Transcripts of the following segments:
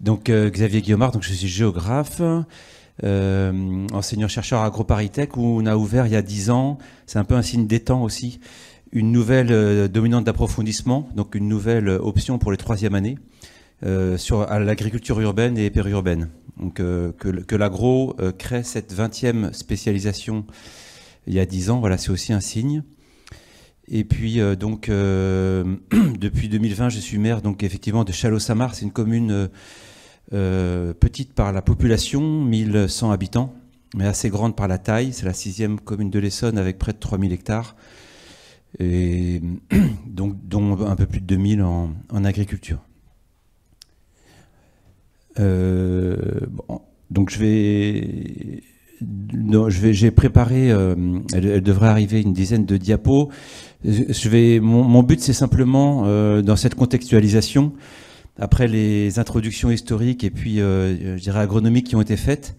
Donc Xavier Guillaumard, donc je suis géographe, enseignant-chercheur à AgroParisTech, où on a ouvert il y a 10 ans, c'est un peu un signe des temps aussi, une nouvelle dominante d'approfondissement, donc une nouvelle option pour les 3e années, à l'agriculture urbaine et périurbaine. Donc que l'agro crée cette 20e spécialisation il y a 10 ans, voilà, c'est aussi un signe. Et puis depuis 2020, je suis maire donc effectivement de Châlons-Samar. C'est une commune petite par la population, 1100 habitants, mais assez grande par la taille. C'est la 6e commune de l'Essonne avec près de 3000 hectares, et donc dont un peu plus de 2000 en agriculture. Donc j'ai préparé, elle devrait arriver une dizaine de diapos. Mon but, c'est simplement, dans cette contextualisation, après les introductions historiques et puis, je dirais, agronomiques qui ont été faites,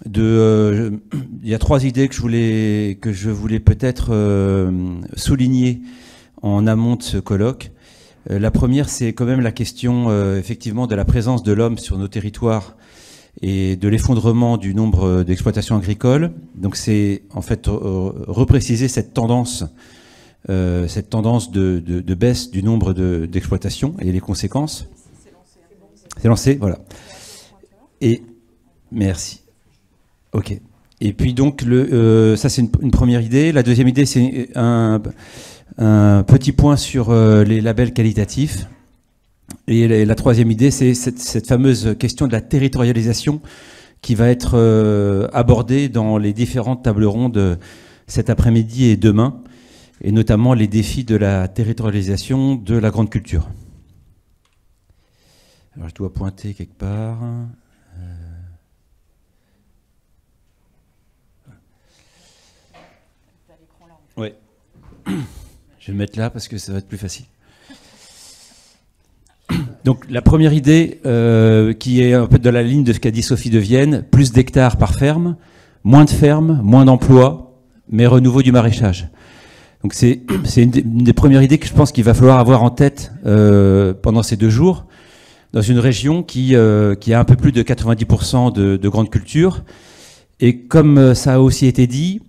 il y a 3 idées que je voulais peut-être souligner en amont de ce colloque. La première, c'est quand même la question, effectivement, de la présence de l'homme sur nos territoires et de l'effondrement du nombre d'exploitations agricoles. Donc c'est en fait repréciser cette tendance de baisse du nombre d'exploitations et les conséquences. C'est lancé, voilà. Et merci. Ok. Et puis donc ça c'est une première idée. La deuxième idée, c'est un petit point sur les labels qualitatifs. Et la troisième idée, c'est cette fameuse question de la territorialisation qui va être abordée dans les différentes tables rondes cet après-midi et demain, et notamment les défis de la territorialisation de la grande culture. Alors je dois pointer quelque part. Ouais. Je vais le mettre là parce que ça va être plus facile. Donc la première idée, qui est un peu de la ligne de ce qu'a dit Sophie de Vienne, plus d'hectares par ferme, moins de fermes, moins d'emplois, mais renouveau du maraîchage. Donc c'est une des premières idées que je pense qu'il va falloir avoir en tête pendant ces 2 jours, dans une région qui a un peu plus de 90% de grandes cultures. Et comme ça a aussi été dit,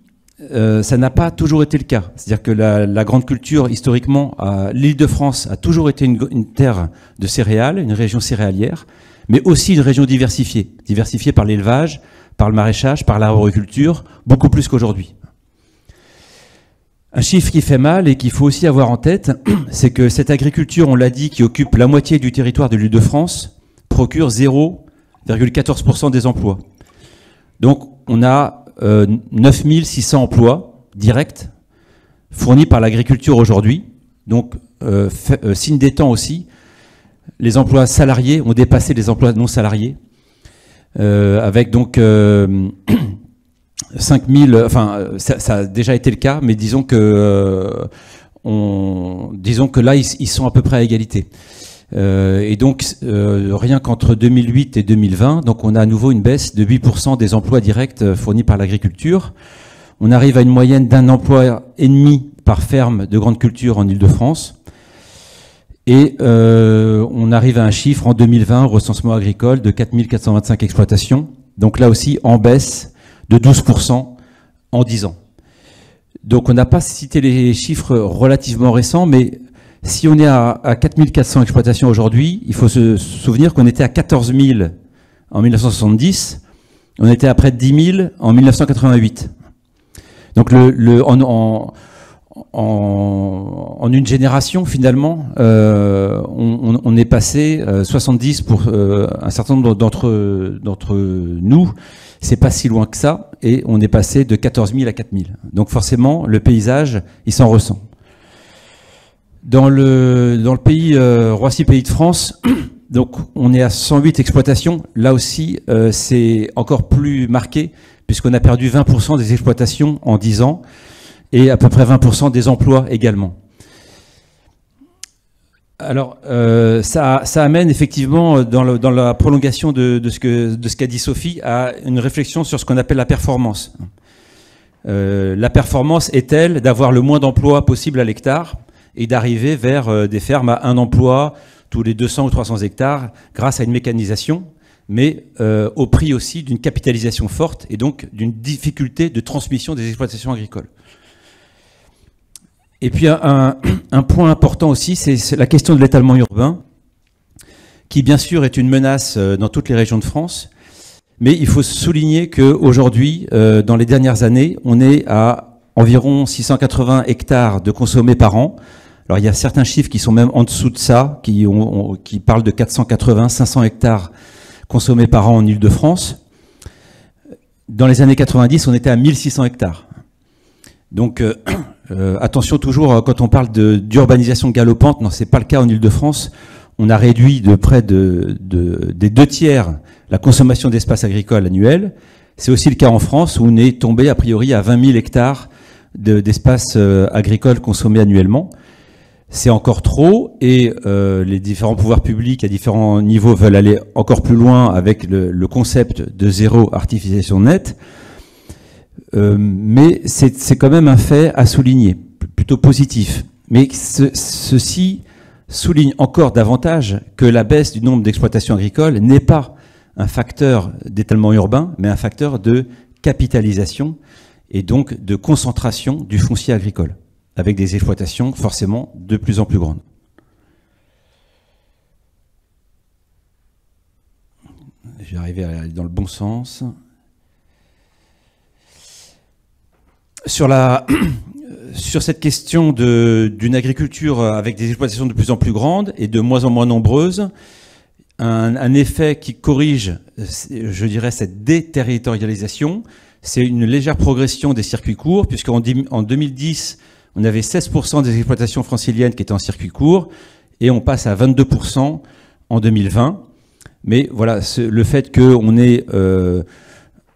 ça n'a pas toujours été le cas. C'est-à-dire que la grande culture, historiquement, l'Île-de-France a toujours été une terre de céréales, une région céréalière, mais aussi une région diversifiée par l'élevage, par le maraîchage, par l'arboriculture, beaucoup plus qu'aujourd'hui. Un chiffre qui fait mal et qu'il faut aussi avoir en tête, c'est que cette agriculture, on l'a dit, qui occupe la moitié du territoire de l'Île-de-France, procure 0,14% des emplois. Donc on a 9600 emplois directs fournis par l'agriculture aujourd'hui. Donc, signe des temps aussi, les emplois salariés ont dépassé les emplois non salariés, avec donc 5000, enfin, ça a déjà été le cas, mais disons que là, ils sont à peu près à égalité. Et donc, rien qu'entre 2008 et 2020, donc on a à nouveau une baisse de 8% des emplois directs fournis par l'agriculture. On arrive à une moyenne d'1 emploi et demi par ferme de grande culture en Île-de-France. Et on arrive à un chiffre en 2020, au recensement agricole, de 4425 exploitations. Donc là aussi, en baisse de 12% en 10 ans. Donc on n'a pas cité les chiffres relativement récents, mais si on est à 4400 exploitations aujourd'hui, il faut se souvenir qu'on était à 14 000 en 1970, on était à près de 10 000 en 1988. Donc en une génération, finalement, on est passé 70 pour un certain nombre d'entre nous. C'est pas si loin que ça, et on est passé de 14 000 à 4 000. Donc forcément, le paysage, il s'en ressent. Dans le pays Roissy, pays de France, donc on est à 108 exploitations. Là aussi, c'est encore plus marqué, puisqu'on a perdu 20% des exploitations en 10 ans, et à peu près 20% des emplois également. Alors, ça amène effectivement, dans la prolongation de ce qu'a dit Sophie, à une réflexion sur ce qu'on appelle la performance. La performance est-elle d'avoir le moins d'emplois possible à l'hectare et d'arriver vers des fermes à 1 emploi, tous les 200 ou 300 hectares grâce à une mécanisation, mais au prix aussi d'une capitalisation forte et donc d'une difficulté de transmission des exploitations agricoles. Et puis un point important aussi, c'est la question de l'étalement urbain, qui bien sûr est une menace dans toutes les régions de France, mais il faut souligner qu'aujourd'hui, dans les dernières années, on est à environ 680 hectares de consommés par an. Alors il y a certains chiffres qui sont même en dessous de ça, qui parlent de 480, 500 hectares consommés par an en Île-de-France. Dans les années 90, on était à 1600 hectares. Donc attention toujours quand on parle d'urbanisation galopante, non, c'est pas le cas en Île-de-France. On a réduit de près des 2/3 la consommation d'espace agricole annuel. C'est aussi le cas en France où on est tombé a priori à 20 000 hectares d'espace agricole consommé annuellement. C'est encore trop et les différents pouvoirs publics à différents niveaux veulent aller encore plus loin avec le concept de zéro artificialisation nette. Mais c'est quand même un fait à souligner, plutôt positif. Mais ceci souligne encore davantage que la baisse du nombre d'exploitations agricoles n'est pas un facteur d'étalement urbain, mais un facteur de capitalisation et donc de concentration du foncier agricole, avec des exploitations forcément de plus en plus grandes. Je vais arriver à aller dans le bon sens. Sur cette question d'une agriculture avec des exploitations de plus en plus grandes et de moins en moins nombreuses, un effet qui corrige, je dirais, cette déterritorialisation, c'est une légère progression des circuits courts, puisqu'en 2010, on avait 16% des exploitations franciliennes qui étaient en circuit court, et on passe à 22% en 2020. Mais voilà, le fait qu'on ait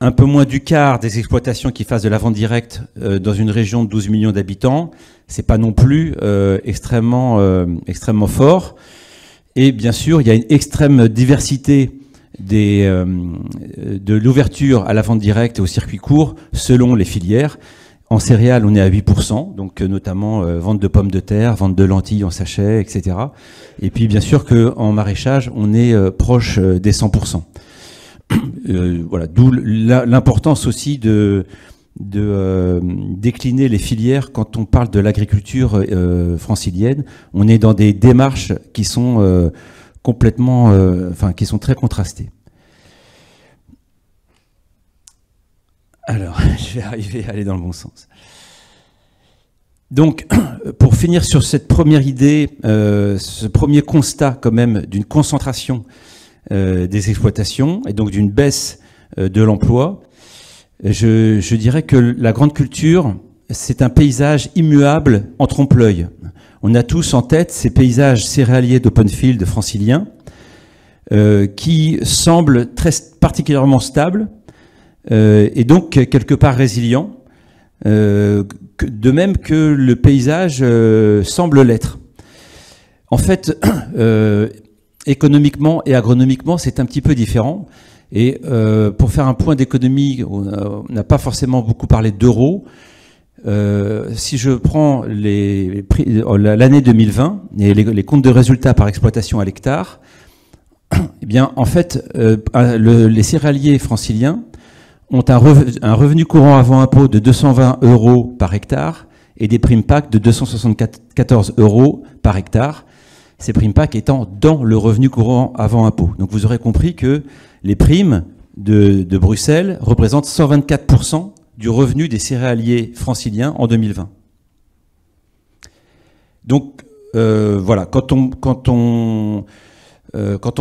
un peu moins du quart des exploitations qui fassent de la vente directe dans une région de 12 millions d'habitants, c'est pas non plus extrêmement fort. Et bien sûr, il y a une extrême diversité de l'ouverture à la vente directe et au circuit court selon les filières. En céréales, on est à 8%, donc notamment vente de pommes de terre, vente de lentilles en sachet, etc. Et puis bien sûr qu'en maraîchage, on est proche des 100%. Voilà, d'où l'importance aussi de décliner les filières quand on parle de l'agriculture francilienne. On est dans des démarches qui sont complètement, qui sont très contrastées. Alors, je vais arriver à aller dans le bon sens. Donc, pour finir sur cette première idée, ce premier constat quand même d'une concentration des exploitations et donc d'une baisse de l'emploi, je dirais que la grande culture, c'est un paysage immuable en trompe-l'œil. On a tous en tête ces paysages céréaliers d'open field franciliens qui semblent particulièrement stables et donc quelque part résilients, de même que le paysage semble l'être. En fait, économiquement et agronomiquement, c'est un petit peu différent. Et pour faire un point d'économie, on n'a pas forcément beaucoup parlé d'euros. Si je prends l'année 2020 et les comptes de résultats par exploitation à l'hectare, eh bien, en fait, les céréaliers franciliens ont un revenu courant avant impôt de 220 € par hectare et des primes PAC de 274 € par hectare. Ces primes PAC étant dans le revenu courant avant impôt. Donc vous aurez compris que les primes de Bruxelles représentent 124% du revenu des céréaliers franciliens en 2020. Donc voilà, quand on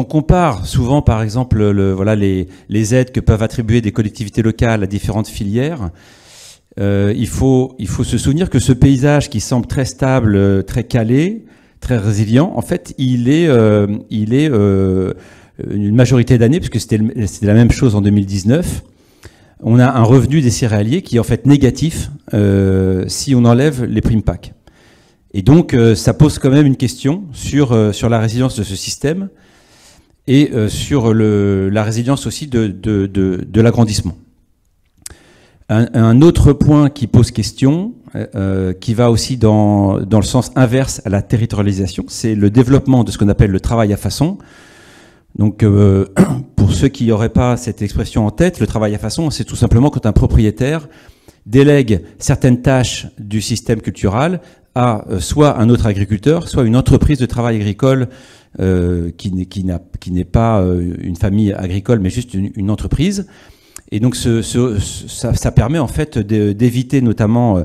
compare souvent, par exemple, les aides que peuvent attribuer des collectivités locales à différentes filières, il faut se souvenir que ce paysage qui semble très stable, très calé, très résilient, en fait, il est une majorité d'années, puisque c'était la même chose en 2019. On a un revenu des céréaliers qui est en fait négatif si on enlève les primes PAC. Et donc, ça pose quand même une question sur la résilience de ce système et sur la résilience aussi de l'agrandissement. Un autre point qui pose question, qui va aussi dans le sens inverse à la territorialisation. C'est le développement de ce qu'on appelle le travail à façon. Donc, pour ceux qui n'auraient pas cette expression en tête, le travail à façon, c'est tout simplement quand un propriétaire délègue certaines tâches du système culturel à soit un autre agriculteur, soit une entreprise de travail agricole qui n'est pas une famille agricole, mais juste une entreprise. Et donc, ça permet en fait d'éviter notamment...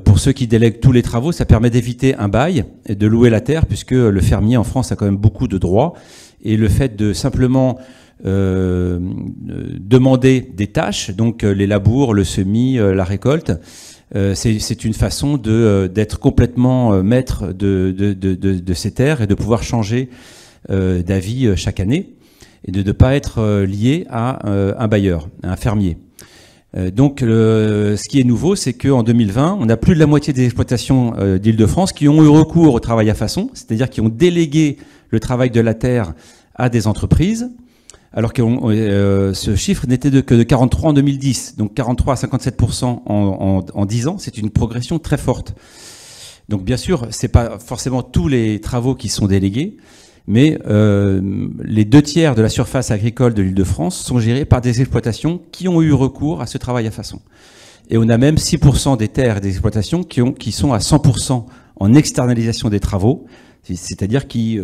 pour ceux qui délèguent tous les travaux, ça permet d'éviter un bail et de louer la terre, puisque le fermier en France a quand même beaucoup de droits. Et le fait de simplement demander des tâches, donc les labours, le semis, la récolte, c'est une façon d'être complètement maître de ces terres et de pouvoir changer d'avis chaque année et de ne pas être lié à un bailleur, à un fermier. Donc, ce qui est nouveau, c'est qu'en 2020, on a plus de la moitié des exploitations d'Île-de-France qui ont eu recours au travail à façon, c'est-à-dire qui ont délégué le travail de la terre à des entreprises, alors que ce chiffre n'était que de 43 en 2010, donc 43 à 57% en 10 ans, c'est une progression très forte. Donc, bien sûr, c'est pas forcément tous les travaux qui sont délégués, mais les 2/3 de la surface agricole de l'Île-de-France sont gérés par des exploitations qui ont eu recours à ce travail à façon. Et on a même 6% des terres et des exploitations qui sont à 100% en externalisation des travaux, c'est-à-dire qui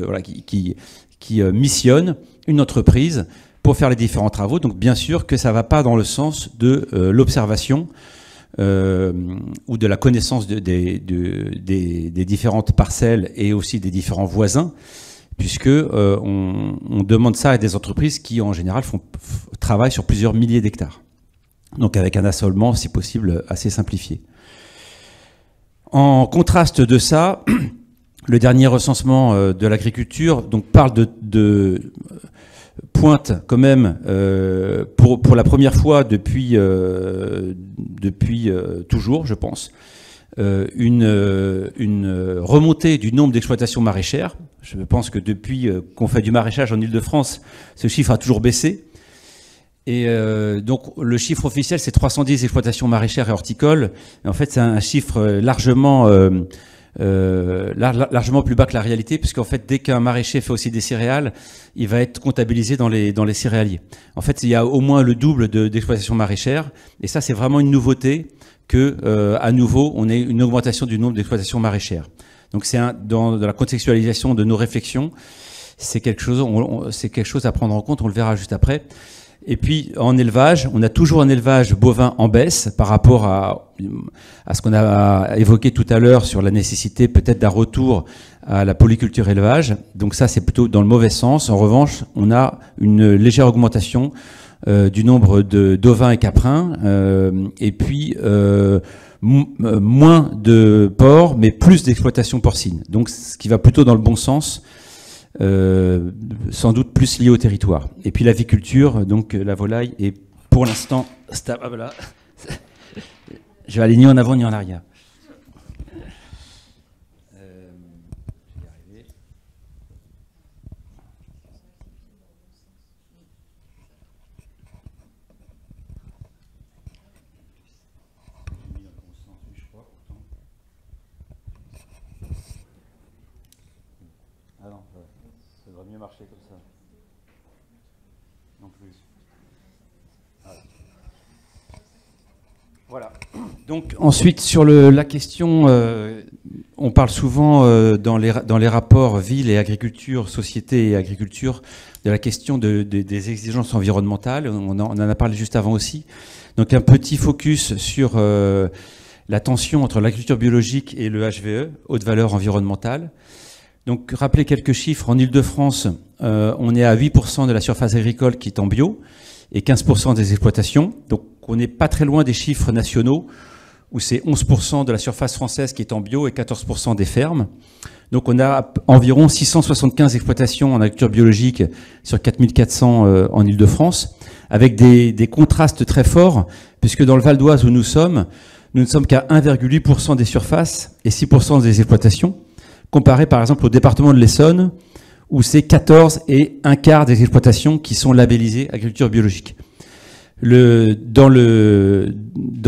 missionnent une entreprise pour faire les différents travaux. Donc bien sûr que ça ne va pas dans le sens de l'observation ou de la connaissance des différentes parcelles et aussi des différents voisins, puisque on demande ça à des entreprises qui, en général, travaillent sur plusieurs milliers d'hectares. Donc avec un assolement, si possible, assez simplifié. En contraste de ça, le dernier recensement de l'agriculture parle pointe quand même, pour la première fois depuis toujours, je pense, une remontée du nombre d'exploitations maraîchères. Je pense que depuis qu'on fait du maraîchage en Île-de-France, ce chiffre a toujours baissé. Et donc le chiffre officiel, c'est 310 exploitations maraîchères et horticoles. Et en fait, c'est un chiffre largement plus bas que la réalité, puisqu'en fait, dès qu'un maraîcher fait aussi des céréales, il va être comptabilisé dans les céréaliers. En fait, il y a au moins le double d'exploitations maraîchères. Et ça, c'est vraiment une nouveauté que, à nouveau, on ait une augmentation du nombre d'exploitations maraîchères. Donc c'est dans la contextualisation de nos réflexions, c'est quelque chose à prendre en compte, on le verra juste après. Et puis en élevage, on a toujours un élevage bovin en baisse par rapport à ce qu'on a évoqué tout à l'heure sur la nécessité peut-être d'un retour à la polyculture élevage. Donc ça, c'est plutôt dans le mauvais sens. En revanche, on a une légère augmentation du nombre d'ovins et caprins, et puis moins de porcs, mais plus d'exploitation porcine. Donc, ce qui va plutôt dans le bon sens, sans doute plus lié au territoire. Et puis l'aviculture, donc la volaille est pour l'instant stable. Ah, voilà. Je vais aller ni en avant ni en arrière. Ça devrait mieux marcher comme ça. Non plus. Voilà. Donc ensuite sur la question, on parle souvent dans les rapports ville et agriculture, société et agriculture, de la question des exigences environnementales. On en a parlé juste avant aussi. Donc un petit focus sur la tension entre l'agriculture biologique et le HVE, haute valeur environnementale. Donc, rappelez quelques chiffres. En Île-de-France, on est à 8% de la surface agricole qui est en bio et 15% des exploitations. Donc, on n'est pas très loin des chiffres nationaux où c'est 11% de la surface française qui est en bio et 14% des fermes. Donc, on a environ 675 exploitations en agriculture biologique sur 4400 en Île-de-France, avec des contrastes très forts, puisque dans le Val d'Oise où nous ne sommes qu'à 1,8% des surfaces et 6% des exploitations, comparé par exemple au département de l'Essonne, où c'est 14 et un quart des exploitations qui sont labellisées agriculture biologique. Dans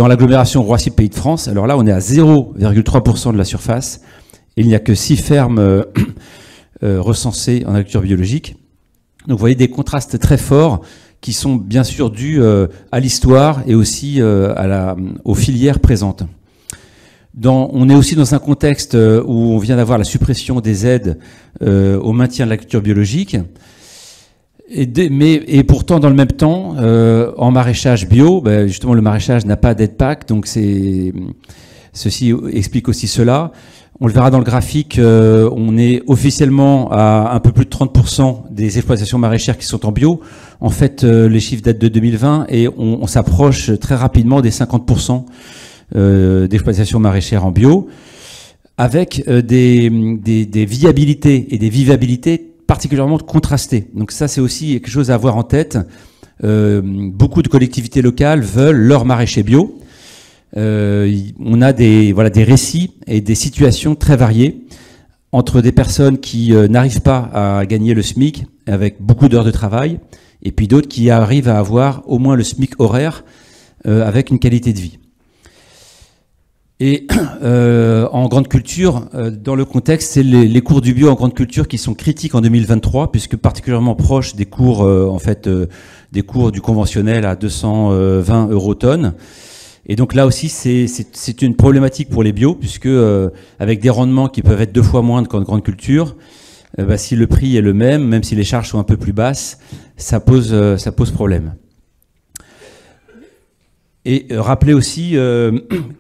l'agglomération Roissy-Pays de France, alors là, on est à 0,3% de la surface. Et il n'y a que 6 fermes recensées en agriculture biologique. Donc vous voyez des contrastes très forts qui sont bien sûr dus à l'histoire et aussi aux filières présentes. On est aussi dans un contexte où on vient d'avoir la suppression des aides au maintien de l'agriculture biologique. Et pourtant, dans le même temps, en maraîchage bio, justement, le maraîchage n'a pas d'aide PAC, donc ceci explique aussi cela. On le verra dans le graphique, on est officiellement à un peu plus de 30% des exploitations maraîchères qui sont en bio. En fait, les chiffres datent de 2020 et on s'approche très rapidement des 50% d'exploitations maraîchères en bio, avec des viabilités et des vivabilités particulièrement contrastées. Donc ça, c'est aussi quelque chose à avoir en tête. Beaucoup de collectivités locales veulent leur maraîcher bio. On a des récits et des situations très variées entre des personnes qui n'arrivent pas à gagner le SMIC avec beaucoup d'heures de travail et puis d'autres qui arrivent à avoir au moins le SMIC horaire avec une qualité de vie. Et en grande culture, dans le contexte, c'est les cours du bio en grande culture qui sont critiques en 2023, puisque particulièrement proches des cours, des cours du conventionnel à 220 € tonne. Et donc là aussi, c'est une problématique pour les bio, puisque avec des rendements qui peuvent être 2 fois moindres qu'en grande culture, si le prix est le même si les charges sont un peu plus basses, ça pose problème. Et rappeler aussi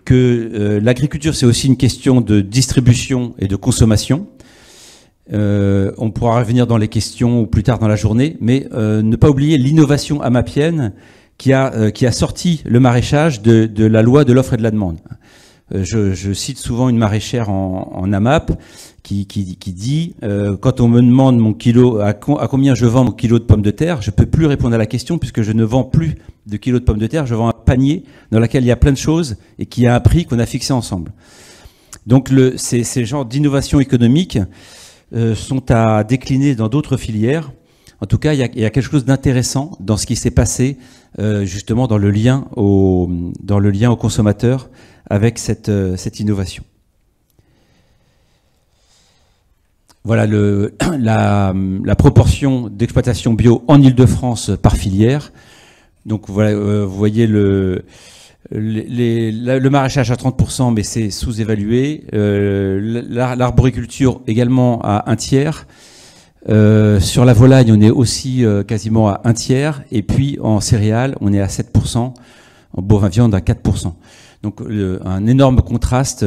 que l'agriculture, c'est aussi une question de distribution et de consommation. On pourra revenir dans les questions ou plus tard dans la journée, mais ne pas oublier l'innovation amapienne qui a sorti le maraîchage de la loi de l'offre et de la demande. Je cite souvent une maraîchère en AMAP qui dit quand on me demande mon kilo à combien je vends mon kilo de pommes de terre, je peux plus répondre à la question puisque je ne vends plus de kilos de pommes de terre, je vends un panier dans lequel il y a plein de choses et qui a un prix qu'on a fixé ensemble. Donc ces genres d'innovations économiques sont à décliner dans d'autres filières. En tout cas, il y a quelque chose d'intéressant dans ce qui s'est passé justement dans le lien au consommateur avec cette innovation. Voilà la proportion d'exploitation bio en Île-de-France par filière. Donc voilà, vous voyez le maraîchage à 30%, mais c'est sous-évalué. L'arboriculture également à 1/3. Sur la volaille, on est aussi quasiment à 1/3. Et puis en céréales, on est à 7%. En bovin-viande, à 4%. Donc un énorme contraste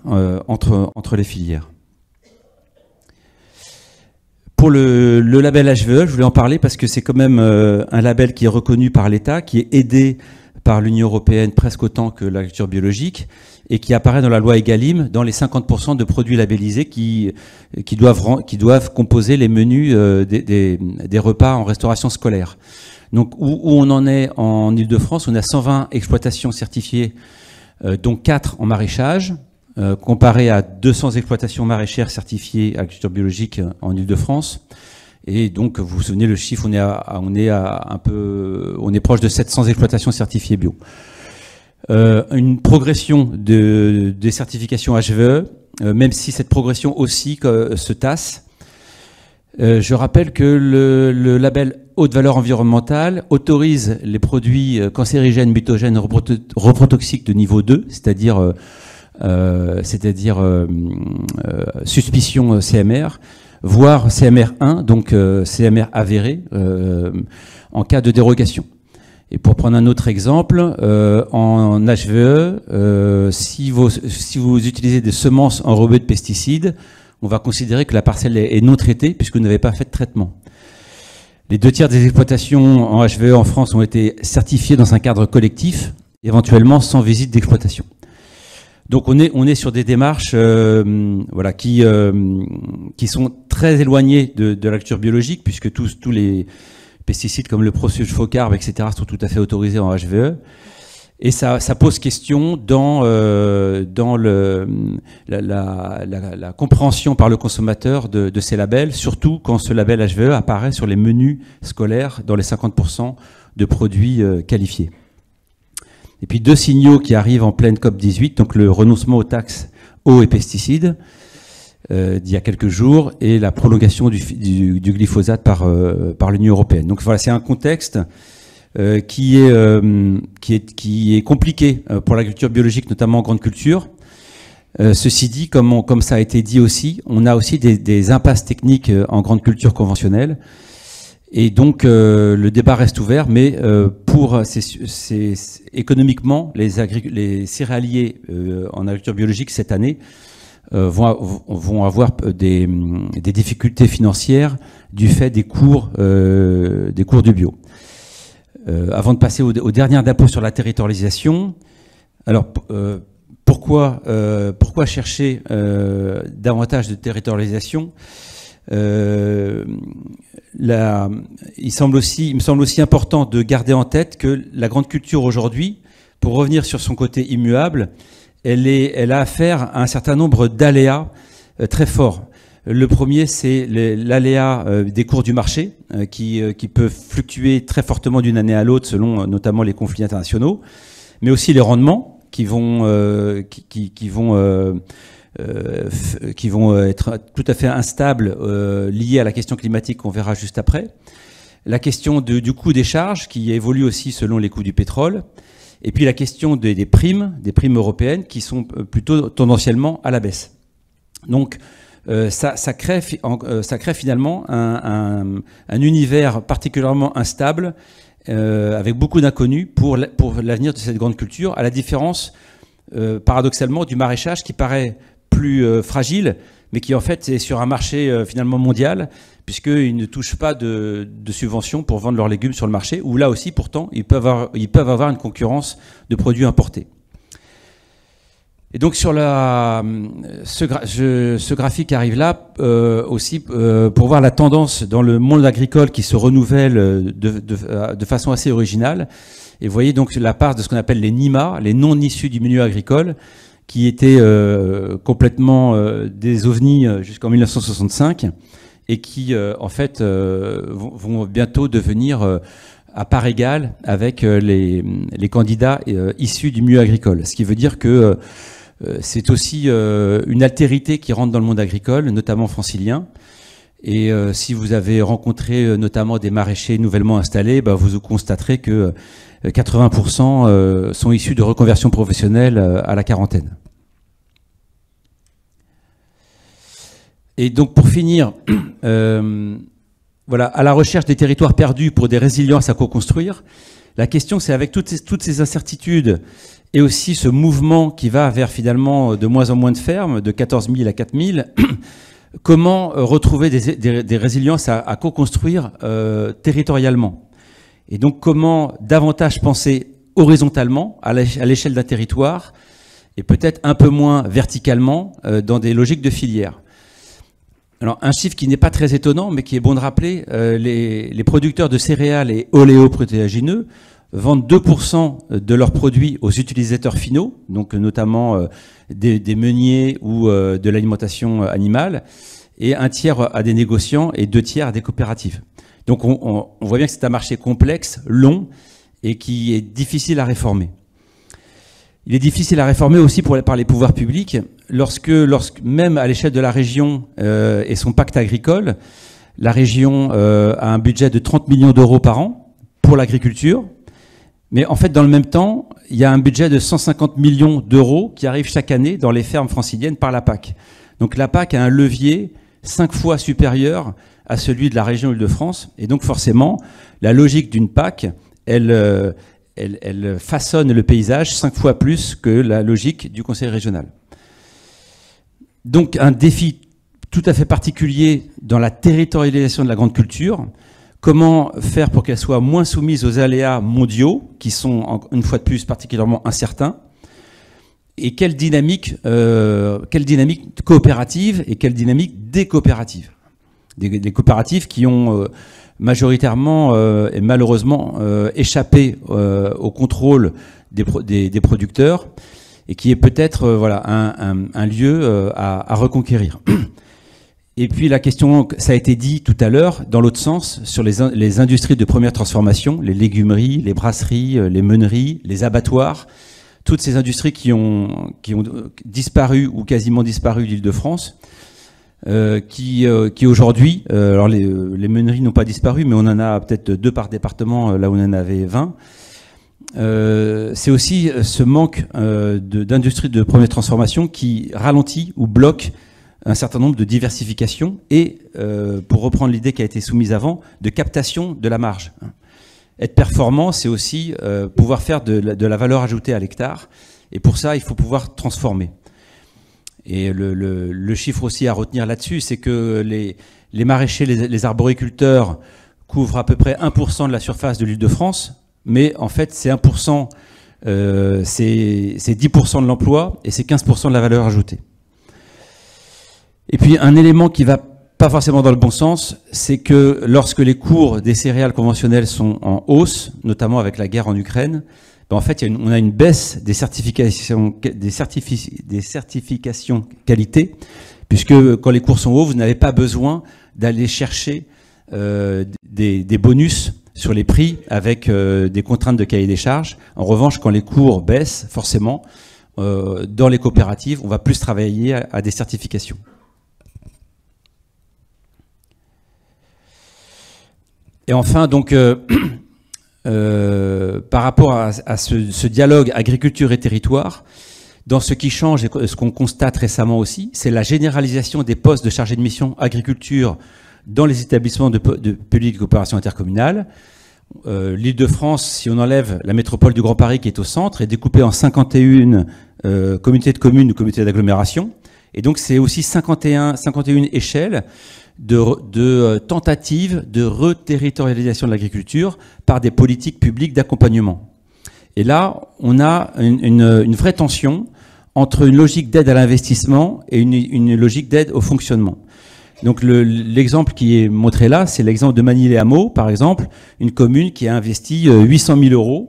entre les filières. Pour le label HVE, je voulais en parler parce que c'est quand même un label qui est reconnu par l'État, qui est aidé par l'Union européenne presque autant que l'agriculture biologique et qui apparaît dans la loi Egalim dans les 50% de produits labellisés qui doivent composer les menus des repas en restauration scolaire. Donc où on en est en Île-de-France, on a 120 exploitations certifiées, dont 4 en maraîchage, comparé à 200 exploitations maraîchères certifiées agriculture biologique en Île-de-France. Et donc, vous vous souvenez, le chiffre, on est proche de 700 exploitations certifiées bio. Une progression des certifications HVE, même si cette progression aussi se tasse. Je rappelle que le label haute valeur environnementale autorise les produits cancérigènes, mutagènes, reprotoxiques de niveau 2, c'est-à-dire suspicion CMR, voire CMR 1, donc CMR avéré, en cas de dérogation. Et pour prendre un autre exemple, en HVE, si vous utilisez des semences enrobées de pesticides, on va considérer que la parcelle est non traitée puisque vous n'avez pas fait de traitement. Les 2/3 des exploitations en HVE en France ont été certifiées dans un cadre collectif, éventuellement sans visite d'exploitation. Donc on est sur des démarches qui sont très éloignées de l'agriculture biologique puisque tous les pesticides comme le prosulfocarbe, etc. sont tout à fait autorisés en HVE. Et ça pose question dans la compréhension par le consommateur de ces labels, surtout quand ce label HVE apparaît sur les menus scolaires dans les 50% de produits qualifiés. Et puis 2 signaux qui arrivent en pleine COP18, donc le renoncement aux taxes eau et pesticides d'il y a quelques jours et la prolongation du glyphosate par l'Union européenne. Donc voilà, c'est un contexte qui est compliqué pour l'agriculture biologique, notamment en grande culture. Ceci dit, comme ça a été dit aussi, on a aussi des impasses techniques en grande culture conventionnelle. Et donc le débat reste ouvert, mais économiquement, les céréaliers en agriculture biologique cette année vont avoir des difficultés financières du fait des cours du bio. Avant de passer aux dernières impôts sur la territorialisation, alors pourquoi chercher davantage de territorialisation? Il me semble aussi important de garder en tête que la grande culture aujourd'hui, pour revenir sur son côté immuable, elle a affaire à un certain nombre d'aléas très forts. Le premier, c'est l'aléa des cours du marché, qui peut fluctuer très fortement d'une année à l'autre selon notamment les conflits internationaux, mais aussi les rendements qui vont être tout à fait instables, liés à la question climatique qu'on verra juste après. La question du coût des charges qui évolue aussi selon les coûts du pétrole. Et puis la question des primes européennes qui sont plutôt tendanciellement à la baisse. Donc ça crée finalement un univers particulièrement instable avec beaucoup d'inconnus pour l'avenir de cette grande culture, à la différence paradoxalement du maraîchage qui paraît plus fragile, mais qui en fait est sur un marché finalement mondial, puisqu'ils ne touchent pas de subventions pour vendre leurs légumes sur le marché, où là aussi pourtant ils peuvent avoir une concurrence de produits importés. Et donc sur ce graphique arrive là aussi pour voir la tendance dans le monde agricole qui se renouvelle de façon assez originale. Et vous voyez donc la part de ce qu'on appelle les NIMA, les non issus du milieu agricole, qui étaient complètement des ovnis jusqu'en 1965 et qui en fait vont bientôt devenir à part égale avec les candidats issus du milieu agricole. Ce qui veut dire que c'est aussi une altérité qui rentre dans le monde agricole, notamment francilien. Et si vous avez rencontré notamment des maraîchers nouvellement installés, vous constaterez que 80% sont issus de reconversion professionnelle à la quarantaine. Et donc pour finir, voilà, à la recherche des territoires perdus pour des résiliences à co-construire, la question c'est avec toutes ces incertitudes et aussi ce mouvement qui va vers finalement de moins en moins de fermes, de 14 000 à 4 000, comment retrouver des résiliences à co-construire territorialement. Et donc comment davantage penser horizontalement à l'échelle d'un territoire et peut-être un peu moins verticalement dans des logiques de filière. Alors un chiffre qui n'est pas très étonnant mais qui est bon de rappeler, les producteurs de céréales et oléoprotéagineux vendent 2% de leurs produits aux utilisateurs finaux, donc notamment des meuniers ou de l'alimentation animale, et un tiers à des négociants et 2 tiers à des coopératives. Donc on voit bien que c'est un marché complexe, long, et qui est difficile à réformer. Il est difficile à réformer aussi par les pouvoirs publics, lorsque même à l'échelle de la région et son pacte agricole, la région a un budget de 30 millions d'euros par an pour l'agriculture, mais en fait dans le même temps, il y a un budget de 150 millions d'euros qui arrive chaque année dans les fermes franciliennes par la PAC. Donc la PAC a un levier 5 fois supérieur à celui de la région Île-de-France, et donc forcément, la logique d'une PAC, elle façonne le paysage 5 fois plus que la logique du conseil régional. Donc un défi tout à fait particulier dans la territorialisation de la grande culture. Comment faire pour qu'elle soit moins soumise aux aléas mondiaux, qui sont une fois de plus particulièrement incertains, et quelle dynamique coopérative et quelle dynamique des coopératives. Des coopératives qui ont majoritairement et malheureusement échappé au contrôle des producteurs et qui est peut-être voilà, un lieu à reconquérir. Et puis la question, ça a été dit tout à l'heure, dans l'autre sens, sur les industries de première transformation, les légumeries, les brasseries, les meuneries, les abattoirs, toutes ces industries qui ont disparu ou quasiment disparu d'Île-de-France, qui aujourd'hui, alors les meuneries n'ont pas disparu, mais on en a peut-être 2 par département, là où on en avait 20. C'est aussi ce manque d'industries de première transformation qui ralentit ou bloque un certain nombre de diversifications et, pour reprendre l'idée qui a été soumise avant, de captation de la marge. Être performant, c'est aussi pouvoir faire de la valeur ajoutée à l'hectare. Et pour ça, il faut pouvoir transformer. Et le chiffre aussi à retenir là-dessus, c'est que les maraîchers, les arboriculteurs couvrent à peu près 1% de la surface de l'Île-de-France. Mais en fait, c'est 1%, c'est 10% de l'emploi et c'est 15% de la valeur ajoutée. Et puis un élément qui va pas forcément dans le bon sens, c'est que lorsque les cours des céréales conventionnelles sont en hausse, notamment avec la guerre en Ukraine, ben en fait on a une baisse des certifications qualité, puisque quand les cours sont hauts, vous n'avez pas besoin d'aller chercher des bonus sur les prix avec des contraintes de cahier des charges. En revanche, quand les cours baissent, forcément, dans les coopératives, on va plus travailler à des certifications. Et enfin, donc, par rapport à ce dialogue agriculture et territoire, dans ce qui change et ce qu'on constate récemment aussi, c'est la généralisation des postes de chargés de mission agriculture dans les établissements de public de coopération intercommunale. L'Île-de-France, si on enlève la métropole du Grand Paris qui est au centre, est découpée en 51 communautés de communes ou communautés d'agglomération. Et donc c'est aussi 51 échelles de tentatives de reterritorialisation de l'agriculture par des politiques publiques d'accompagnement. Et là, on a une vraie tension entre une logique d'aide à l'investissement et une logique d'aide au fonctionnement. Donc l'exemple qui est montré là, c'est l'exemple de Magny-les-Hameaux, par exemple, une commune qui a investi 800 000 €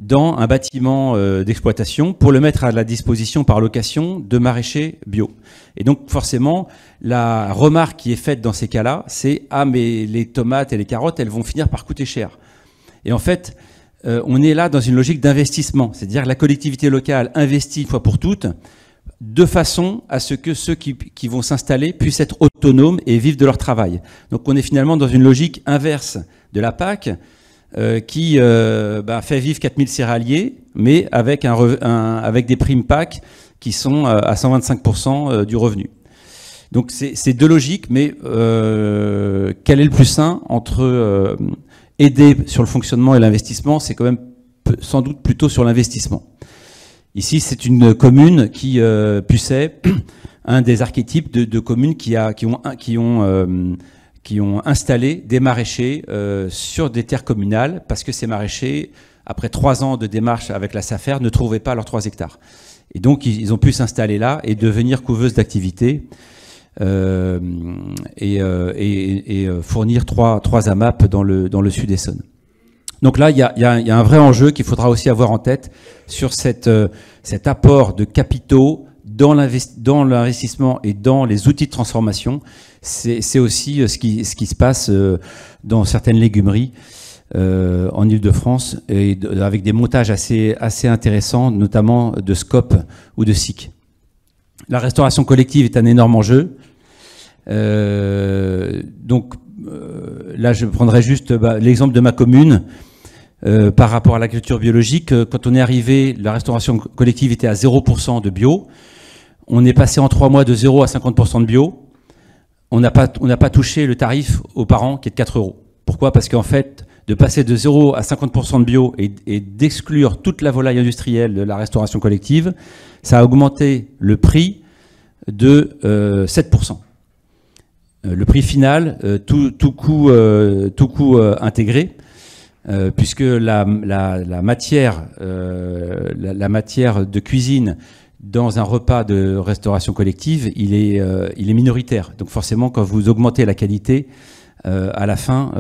dans un bâtiment d'exploitation pour le mettre à la disposition par location de maraîchers bio. Et donc forcément, la remarque qui est faite dans ces cas-là, c'est « Ah, mais les tomates et les carottes, elles vont finir par coûter cher ». Et en fait, on est là dans une logique d'investissement, c'est-à-dire que la collectivité locale investit une fois pour toutes, de façon à ce que ceux qui vont s'installer puissent être autonomes et vivre de leur travail. Donc on est finalement dans une logique inverse de la PAC, qui fait vivre 4000 céréaliers, mais avec des primes PAC qui sont à 125% du revenu. Donc c'est deux logiques, mais quel est le plus sain entre aider sur le fonctionnement et l'investissement? C'est quand même sans doute plutôt sur l'investissement. Ici, c'est une commune qui Pucet, un des archétypes de communes qui ont installé des maraîchers sur des terres communales parce que ces maraîchers, après 3 ans de démarche avec la SAFER, ne trouvaient pas leurs 3 hectares. Et donc, ils ont pu s'installer là et devenir couveuses d'activité et fournir 3 AMAP dans le sud Essonne. Donc là, il y a un vrai enjeu qu'il faudra aussi avoir en tête sur cet apport de capitaux dans l'investissement et dans les outils de transformation. C'est aussi ce qui se passe dans certaines légumeries en Île-de-France, et avec des montages assez intéressants, notamment de SCOP ou de SIC. La restauration collective est un énorme enjeu. Là, je prendrai juste l'exemple de ma commune. Par rapport à l'agriculture biologique, quand on est arrivé, la restauration collective était à 0% de bio. On est passé en 3 mois de 0 à 50% de bio. On n'a pas touché le tarif aux parents qui est de 4 €. Pourquoi? Parce qu'en fait, de passer de 0 à 50% de bio et d'exclure toute la volaille industrielle de la restauration collective, ça a augmenté le prix de 7%. Le prix final, tout coût intégré, puisque la matière de cuisine dans un repas de restauration collective, il est minoritaire. Donc forcément, quand vous augmentez la qualité, à la fin,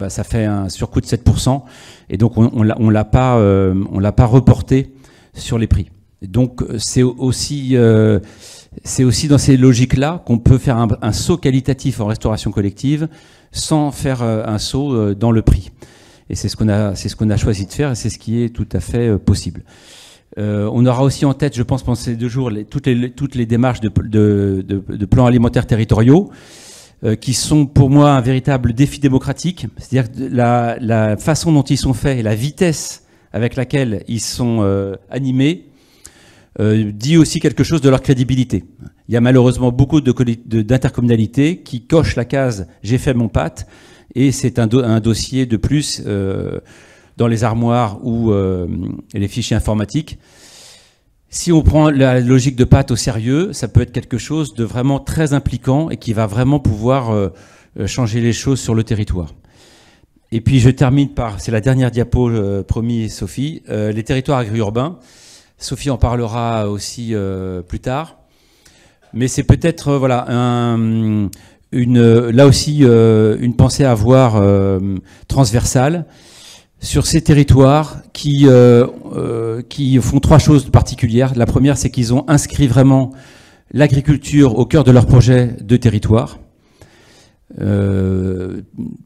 ça fait un surcoût de 7%, et donc on l'a pas reporté sur les prix. Donc c'est aussi c'est aussi dans ces logiques-là qu'on peut faire un saut qualitatif en restauration collective sans faire un saut dans le prix. Et c'est ce qu'on a choisi de faire, et c'est ce qui est tout à fait possible. On aura aussi en tête, je pense, pendant ces 2 jours, toutes les démarches de plans alimentaires territoriaux, qui sont pour moi un véritable défi démocratique. C'est-à-dire la façon dont ils sont faits et la vitesse avec laquelle ils sont animés dit aussi quelque chose de leur crédibilité. Il y a malheureusement beaucoup d'intercommunalités qui cochent la case « j'ai fait mon pâte » et c'est un dossier de plus dans les armoires ou les fichiers informatiques. Si on prend la logique de pâte au sérieux, ça peut être quelque chose de vraiment très impliquant et qui va vraiment pouvoir changer les choses sur le territoire. Et puis je termine par, c'est la dernière diapo promis Sophie, les territoires agri-urbains. Sophie en parlera aussi plus tard. Mais c'est peut-être voilà, là aussi une pensée à avoir transversale sur ces territoires qui font 3 choses particulières. La première, c'est qu'ils ont inscrit vraiment l'agriculture au cœur de leur projet de territoire.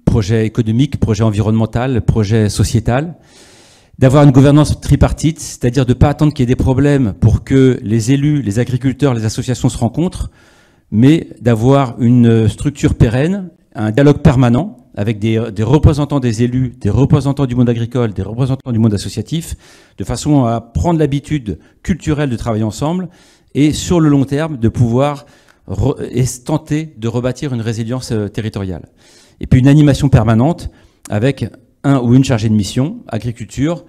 Projet économique, projet environnemental, projet sociétal. D'avoir une gouvernance tripartite, c'est-à-dire de ne pas attendre qu'il y ait des problèmes pour que les élus, les agriculteurs, les associations se rencontrent, mais d'avoir une structure pérenne, un dialogue permanent avec des représentants des élus, des représentants du monde agricole, des représentants du monde associatif, de façon à prendre l'habitude culturelle de travailler ensemble et sur le long terme de pouvoir tenter de rebâtir une résilience territoriale. Et puis une animation permanente avec un ou une chargée de mission, agriculture,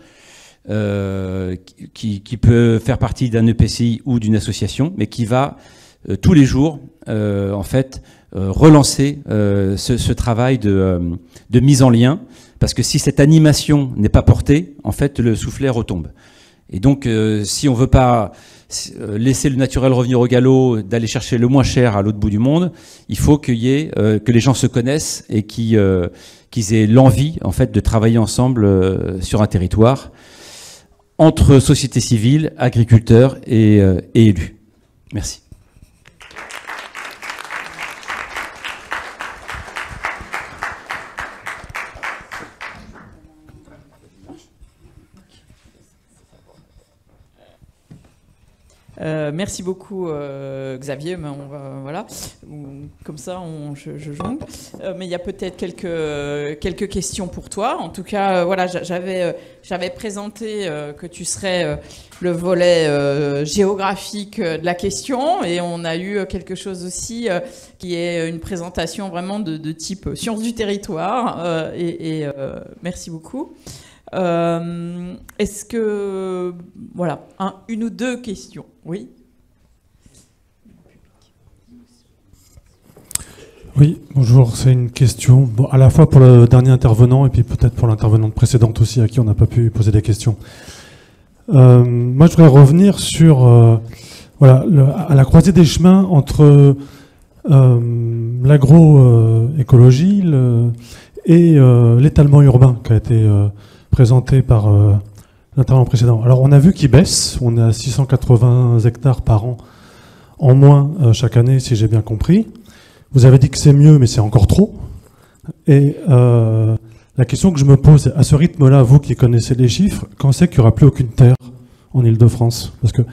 qui peut faire partie d'un EPCI ou d'une association, mais qui va tous les jours, en fait, relancer ce travail de mise en lien, parce que si cette animation n'est pas portée, en fait, le soufflet retombe. Et donc, si on veut pas laisser le naturel revenir au galop, d'aller chercher le moins cher à l'autre bout du monde, il faut qu'il y ait, que les gens se connaissent et qu'ils aient l'envie, en fait, de travailler ensemble sur un territoire, entre société civile, agriculteurs et élus. Merci. Merci beaucoup Xavier, mais voilà, comme ça je jongle. Mais il y a peut-être quelques questions pour toi. En tout cas, voilà, j'avais présenté que tu serais le volet géographique de la question, et on a eu quelque chose aussi qui est une présentation vraiment de type sciences du territoire. Merci beaucoup. Est-ce que... Voilà, une ou 2 questions. Oui. Oui, bonjour. C'est une question à la fois pour le dernier intervenant et puis peut-être pour l'intervenante précédente aussi à qui on n'a pas pu poser des questions. Moi, je voudrais revenir sur à la croisée des chemins entre l'agroécologie et l'étalement urbain qui a été présenté par l'intervenant précédent. Alors on a vu qu'il baisse, on est à 680 hectares par an en moins chaque année, si j'ai bien compris. Vous avez dit que c'est mieux, mais c'est encore trop. Et la question que je me pose, à ce rythme-là, vous qui connaissez les chiffres, quand c'est qu'il n'y aura plus aucune terre en Île-de-France? Parce que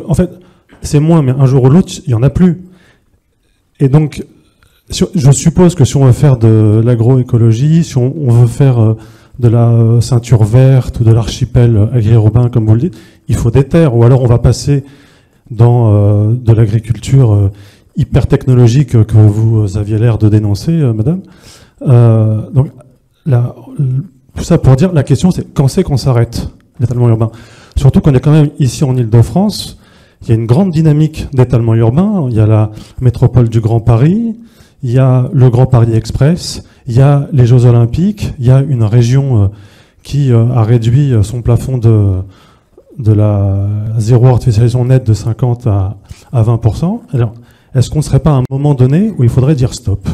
en fait, c'est moins, mais un jour ou l'autre, il n'y en a plus. Et donc, je suppose que si on veut faire de l'agroécologie, si on veut faire de la ceinture verte ou de l'archipel agri-urbain, comme vous le dites, il faut des terres. Ou alors on va passer dans de l'agriculture hyper technologique que vous aviez l'air de dénoncer, madame. Donc, tout ça pour dire, la question c'est quand c'est qu'on s'arrête l'étalement urbain? Surtout qu'on est quand même ici en Île-de-France, il y a une grande dynamique d'étalement urbain, il y a la métropole du Grand Paris, il y a le Grand Paris Express, il y a les Jeux Olympiques, il y a une région qui a réduit son plafond de la zéro artificialisation nette de 50 à 20%. Alors, est-ce qu'on ne serait pas à un moment donné où il faudrait dire stop?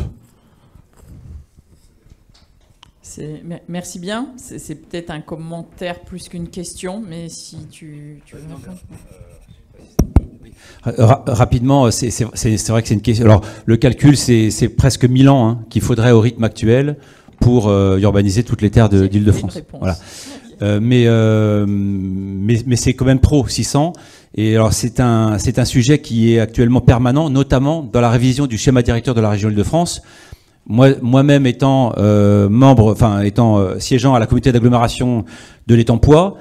Merci bien. C'est peut-être un commentaire plus qu'une question, mais si tu veux répondre. Oui. Rapidement, c'est vrai que c'est une question. Alors, le calcul, c'est presque 1000 ans hein, qu'il faudrait au rythme actuel pour urbaniser toutes les terres d'Île-de-France. Voilà. Mais c'est quand même trop, 600. Et alors, c'est un sujet qui est actuellement permanent, notamment dans la révision du schéma directeur de la région Île-de-France. Moi-même étant siégeant à la communauté d'agglomération de l'Étang-Poix,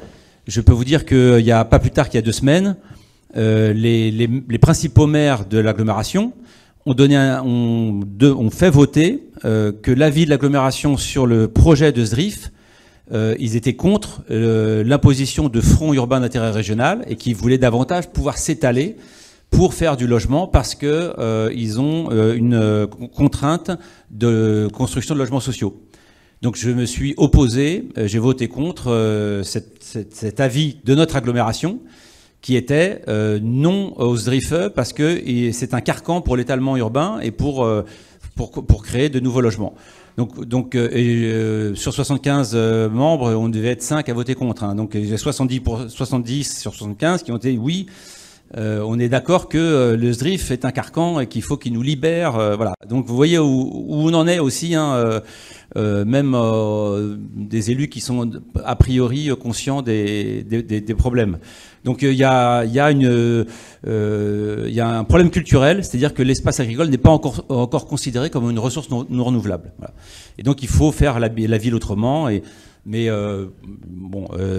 je peux vous dire qu'il y a pas plus tard qu'il y a 2 semaines, les principaux maires de l'agglomération ont fait voter que l'avis de l'agglomération sur le projet de SDRIF, ils étaient contre l'imposition de fonds urbains d'intérêt régional et qu'ils voulaient davantage pouvoir s'étaler pour faire du logement parce que ils ont une contrainte de construction de logements sociaux. Donc je me suis opposé, j'ai voté contre cet avis de notre agglomération qui était non aux SDRIF parce que c'est un carcan pour l'étalement urbain et pour créer de nouveaux logements. Donc sur 75 membres, on devait être 5 à voter contre. Hein. Donc il y a 70 sur 75 qui ont été oui. On est d'accord que le SDRIF est un carcan et qu'il faut qu'il nous libère. Voilà. Donc vous voyez où on en est aussi, hein, même des élus qui sont a priori conscients des problèmes. Donc il y a un problème culturel, c'est-à-dire que l'espace agricole n'est pas encore considéré comme une ressource non renouvelable. Voilà. Et donc il faut faire la ville autrement. Mais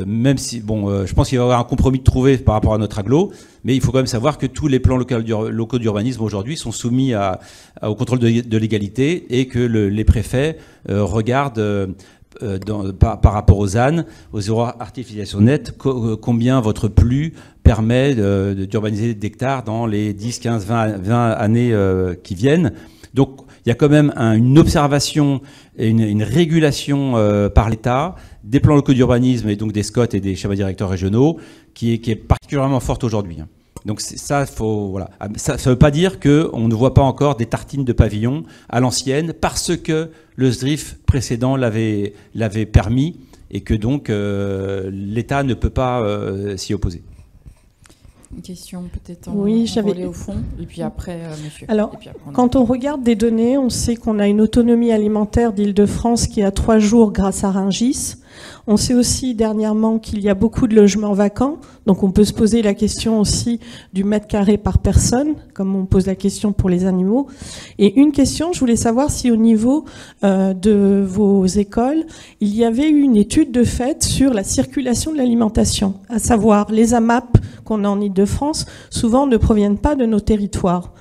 même si je pense qu'il va y avoir un compromis de trouver par rapport à notre agglo, mais il faut quand même savoir que tous les plans locaux d'urbanisme aujourd'hui sont soumis au contrôle de légalité et que les préfets regardent par rapport aux ZAN, aux zéro artificialisation nette, combien votre PLU permet d'urbaniser d'hectares dans les 10, 15, 20 années qui viennent. Donc il y a quand même une observation et une régulation par l'État des plans locaux d'urbanisme et donc des SCOT et des schémas directeurs régionaux qui est particulièrement forte aujourd'hui. Donc ça, voilà. Ça veut pas dire qu'on ne voit pas encore des tartines de pavillon à l'ancienne parce que le SDRIF précédent l'avait permis et que donc l'État ne peut pas s'y opposer. Une question peut-être au fond, et puis après, monsieur. Alors, quand on regarde des données, on sait qu'on a une autonomie alimentaire d'Île-de-France qui est à 3 jours grâce à Rungis. On sait aussi dernièrement qu'il y a beaucoup de logements vacants, donc on peut se poser la question aussi du mètre carré par personne, comme on pose la question pour les animaux. Et une question, je voulais savoir si au niveau de vos écoles, il y avait eu une étude de fait sur la circulation de l'alimentation, à savoir les AMAP qu'on a en Île-de-France, souvent ne proviennent pas de nos territoires.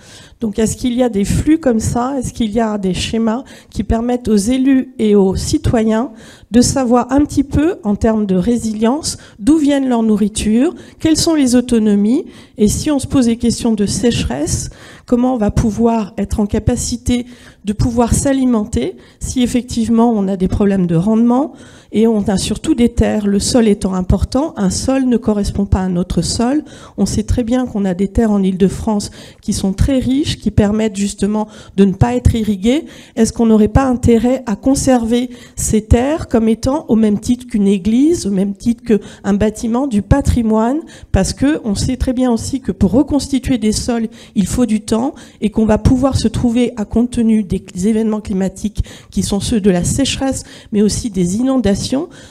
Donc est-ce qu'il y a des flux comme ça? Est-ce qu'il y a des schémas qui permettent aux élus et aux citoyens de savoir un petit peu, en termes de résilience, d'où viennent leur nourriture, quelles sont les autonomies, et si on se pose des questions de sécheresse, comment on va pouvoir être en capacité de pouvoir s'alimenter si effectivement on a des problèmes de rendement, et on a surtout des terres, le sol étant important, un sol ne correspond pas à un autre sol. On sait très bien qu'on a des terres en Île-de-France qui sont très riches, qui permettent justement de ne pas être irriguées. Est-ce qu'on n'aurait pas intérêt à conserver ces terres comme étant au même titre qu'une église, au même titre qu'un bâtiment, du patrimoine, parce que on sait très bien aussi que pour reconstituer des sols, il faut du temps, et qu'on va pouvoir se trouver à compte tenu des événements climatiques qui sont ceux de la sécheresse, mais aussi des inondations,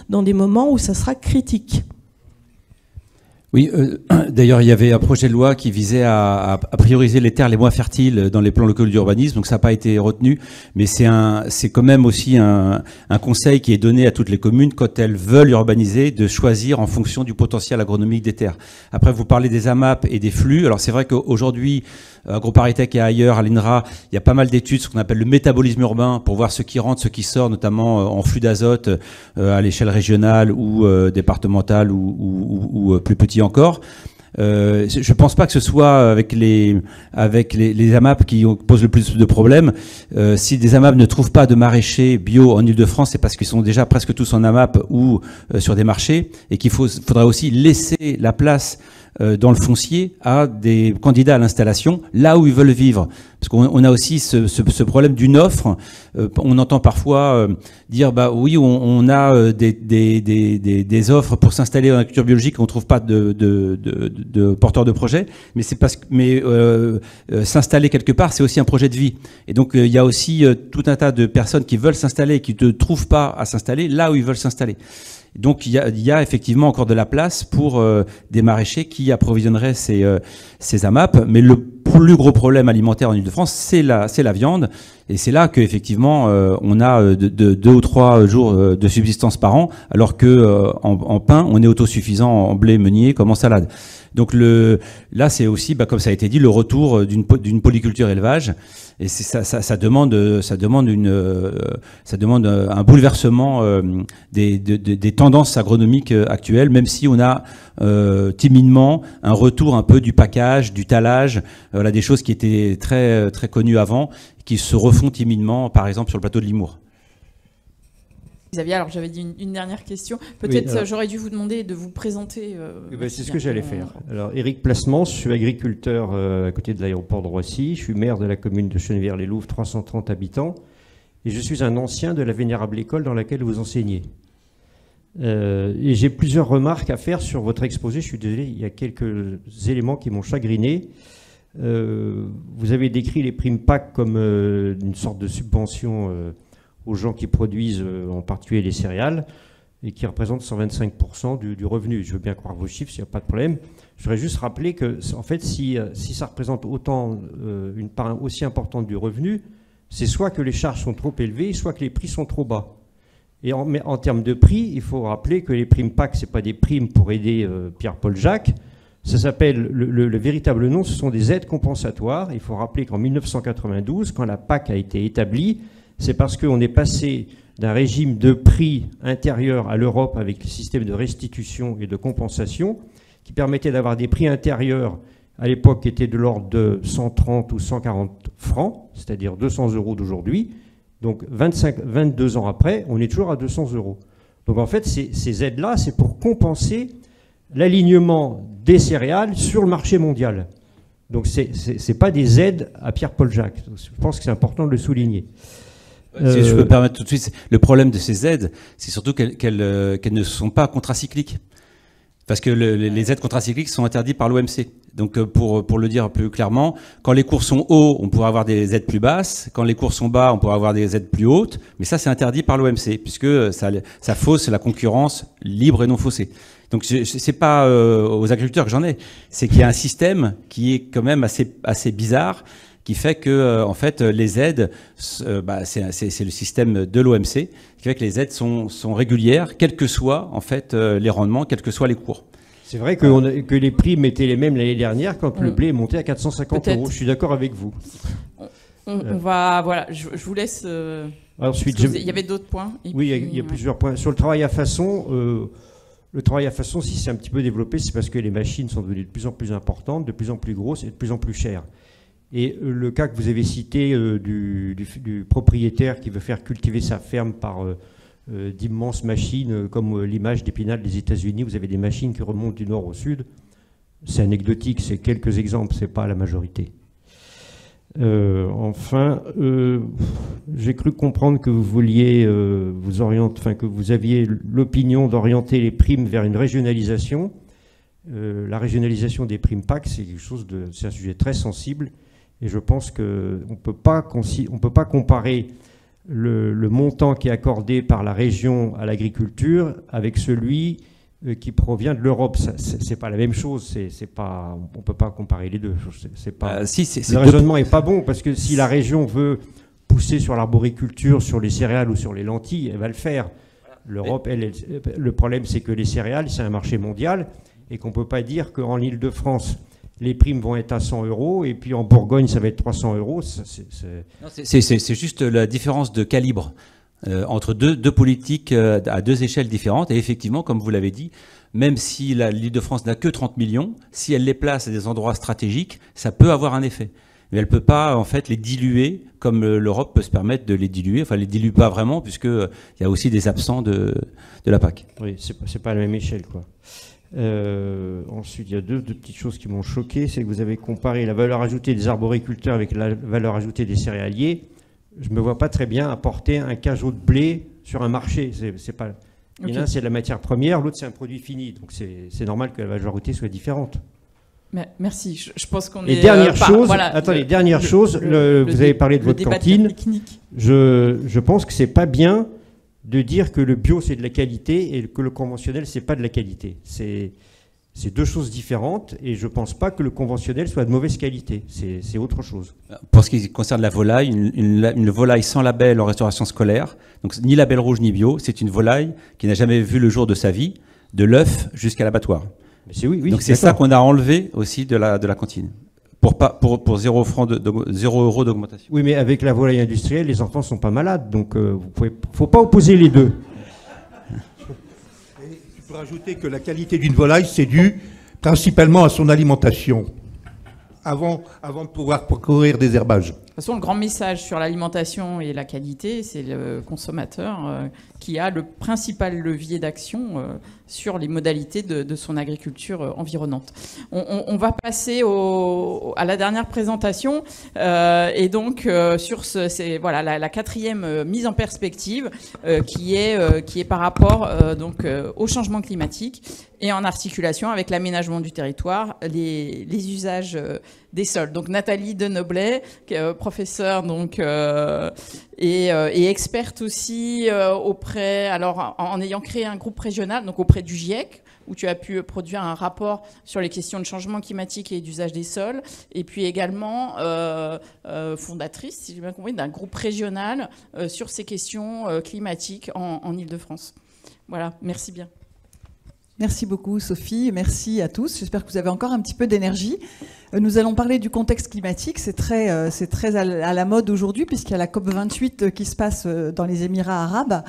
dans des moments où ça sera critique. Oui, d'ailleurs, il y avait un projet de loi qui visait à prioriser les terres les moins fertiles dans les plans locaux d'urbanisme, donc ça n'a pas été retenu, mais c'est quand même aussi un conseil qui est donné à toutes les communes quand elles veulent urbaniser, de choisir en fonction du potentiel agronomique des terres. Après, vous parlez des AMAP et des flux. Alors c'est vrai qu'aujourd'hui, AgroParisTech et ailleurs, à l'INRA, il y a pas mal d'études, ce qu'on appelle le métabolisme urbain, pour voir ce qui rentre, ce qui sort, notamment en flux d'azote à l'échelle régionale ou départementale ou plus petit encore. Je pense pas que ce soit avec les AMAP qui posent le plus de problèmes. Si des AMAP ne trouvent pas de maraîchers bio en Île-de-France, c'est parce qu'ils sont déjà presque tous en AMAP ou sur des marchés, et qu'il faudrait aussi laisser la place dans le foncier à des candidats à l'installation là où ils veulent vivre. Parce qu'on a aussi ce problème d'une offre. On entend parfois dire bah oui, on a des offres pour s'installer en agriculture biologique, on trouve pas de porteurs de projets, mais c'est parce que s'installer quelque part, c'est aussi un projet de vie. Et donc il y a aussi tout un tas de personnes qui veulent s'installer et qui ne trouvent pas à s'installer là où ils veulent s'installer. Donc il y a effectivement encore de la place pour des maraîchers qui approvisionneraient ces AMAP, mais le plus gros problème alimentaire en Ile-de-France, c'est la viande, et c'est là qu'effectivement on a 2 ou 3 jours de subsistance par an, alors que en pain on est autosuffisant en blé, meunier comme en salade. Donc là c'est aussi, comme ça a été dit, le retour d'une polyculture élevage. Et ça demande un bouleversement des tendances agronomiques actuelles, même si on a timidement un retour un peu du package, du talage, des choses qui étaient très très connues avant, qui se refont timidement, par exemple sur le plateau de Limours. Xavier, alors j'avais dit une dernière question. Peut-être j'aurais dû vous demander de vous présenter. C'est ce que j'allais faire. Alors, Éric Placements, je suis agriculteur à côté de l'aéroport de Roissy. Je suis maire de la commune de Chennevières-les-Louves, 330 habitants. Et je suis un ancien de la vénérable école dans laquelle vous enseignez. Et j'ai plusieurs remarques à faire sur votre exposé. Je suis désolé, il y a quelques éléments qui m'ont chagriné. Vous avez décrit les primes PAC comme une sorte de subvention aux gens qui produisent en particulier les céréales et qui représentent 125% du revenu. Je veux bien croire vos chiffres, il n'y a pas de problème. Je voudrais juste rappeler que, en fait, si ça représente autant une part aussi importante du revenu, c'est soit que les charges sont trop élevées, soit que les prix sont trop bas. Et en termes de prix, il faut rappeler que les primes PAC, ce n'est pas des primes pour aider Pierre-Paul Jacques. Ça s'appelle, le véritable nom, ce sont des aides compensatoires. Il faut rappeler qu'en 1992, quand la PAC a été établie, c'est parce qu'on est passé d'un régime de prix intérieur à l'Europe avec le système de restitution et de compensation qui permettait d'avoir des prix intérieurs à l'époque qui étaient de l'ordre de 130 ou 140 francs, c'est-à-dire 200 € d'aujourd'hui. Donc 22 ans après, on est toujours à 200 €. Donc en fait, ces aides-là, c'est pour compenser l'alignement des céréales sur le marché mondial. Donc ce n'est pas des aides à Pierre-Paul Jacques. Je pense que c'est important de le souligner. Si je peux me permettre tout de suite, le problème de ces aides, c'est surtout qu'elles ne sont pas contracycliques. Parce que les aides contracycliques sont interdites par l'OMC. Donc pour le dire plus clairement, quand les cours sont hauts, on pourra avoir des aides plus basses. Quand les cours sont bas, on pourra avoir des aides plus hautes. Mais ça, c'est interdit par l'OMC, puisque ça fausse la concurrence libre et non faussée. Donc c'est pas aux agriculteurs que j'en ai. C'est qu'il y a un système qui est quand même assez bizarre, qui fait que en fait les aides, c'est le système de l'OMC, qui fait que les aides sont régulières, quels que soient en fait les rendements, quels que soient les cours. C'est vrai que les primes étaient les mêmes l'année dernière quand le blé est monté à 450 €. Je suis d'accord avec vous. On va, voilà, je vous laisse. Ensuite, il y avait d'autres points. Oui, il y a plusieurs points. Sur le travail à façon, si c'est un petit peu développé, c'est parce que les machines sont devenues de plus en plus importantes, de plus en plus grosses et de plus en plus chères. Et le cas que vous avez cité du propriétaire qui veut faire cultiver sa ferme par d'immenses machines, comme l'image d'Épinal des États-Unis, vous avez des machines qui remontent du nord au sud. C'est anecdotique, c'est quelques exemples, c'est pas la majorité. Enfin, j'ai cru comprendre que vous vouliez que vous aviez l'opinion d'orienter les primes vers une régionalisation. La régionalisation des primes PAC, c'est un sujet très sensible. Et je pense qu'on ne peut pas comparer le montant qui est accordé par la région à l'agriculture avec celui qui provient de l'Europe. C'est pas la même chose. On ne peut pas comparer les deux. Le raisonnement n'est pas bon, parce que si la région veut pousser sur l'arboriculture, sur les céréales ou sur les lentilles, elle va le faire. L'Europe, le problème, c'est que les céréales, c'est un marché mondial et qu'on ne peut pas dire qu'en Île-de-France, les primes vont être à 100 € et puis en Bourgogne, ça va être 300 €. C'est juste la différence de calibre entre deux politiques à deux échelles différentes. Et effectivement, comme vous l'avez dit, même si l'Île-de-France n'a que 30 millions, si elle les place à des endroits stratégiques, ça peut avoir un effet. Mais elle ne peut pas en fait les diluer comme l'Europe peut se permettre de les diluer. Enfin, elle ne les dilue pas vraiment, puisqu'il y a aussi des absents de la PAC. Oui, c'est pas la même échelle, quoi. Ensuite, il y a deux petites choses qui m'ont choqué. C'est que vous avez comparé la valeur ajoutée des arboriculteurs avec la valeur ajoutée des céréaliers. Je ne me vois pas très bien apporter un cajot de blé sur un marché. C'est pas... Okay. L'un, c'est de la matière première, l'autre, c'est un produit fini. Donc, c'est normal que la valeur ajoutée soit différente. Merci. Je pense qu'on est... Et dernière chose, vous avez parlé de votre cantine. Je pense que c'est pas bien de dire que le bio, c'est de la qualité et que le conventionnel, c'est pas de la qualité. C'est deux choses différentes et je pense pas que le conventionnel soit de mauvaise qualité. C'est autre chose. Pour ce qui concerne la volaille, une volaille sans label en restauration scolaire, donc ni label rouge ni bio, c'est une volaille qui n'a jamais vu le jour de sa vie, de l'œuf jusqu'à l'abattoir. Oui, donc c'est ça qu'on a enlevé aussi de la cantine. Pour 0 € d'augmentation. Oui, mais avec la volaille industrielle, les enfants ne sont pas malades. Donc, il ne faut pas opposer les deux. Et tu peux rajouter que la qualité d'une volaille, c'est dû principalement à son alimentation, avant de pouvoir parcourir des herbages. De toute façon, le grand message sur l'alimentation et la qualité, c'est le consommateur qui a le principal levier d'action sur les modalités de son agriculture environnante. On va passer à la dernière présentation et donc sur la quatrième mise en perspective qui est par rapport au changement climatique et en articulation avec l'aménagement du territoire, les usages des sols. Donc Nathalie Denoblet, professeure et experte aussi en ayant créé un groupe régional, donc auprès du GIEC, où tu as pu produire un rapport sur les questions de changement climatique et d'usage des sols, et puis également fondatrice, si j'ai bien compris, d'un groupe régional sur ces questions climatiques en Île-de-France. Voilà, merci bien. Merci beaucoup Sophie, merci à tous. J'espère que vous avez encore un petit peu d'énergie. Nous allons parler du contexte climatique. C'est très à la mode aujourd'hui puisqu'il y a la COP28 qui se passe dans les Émirats arabes.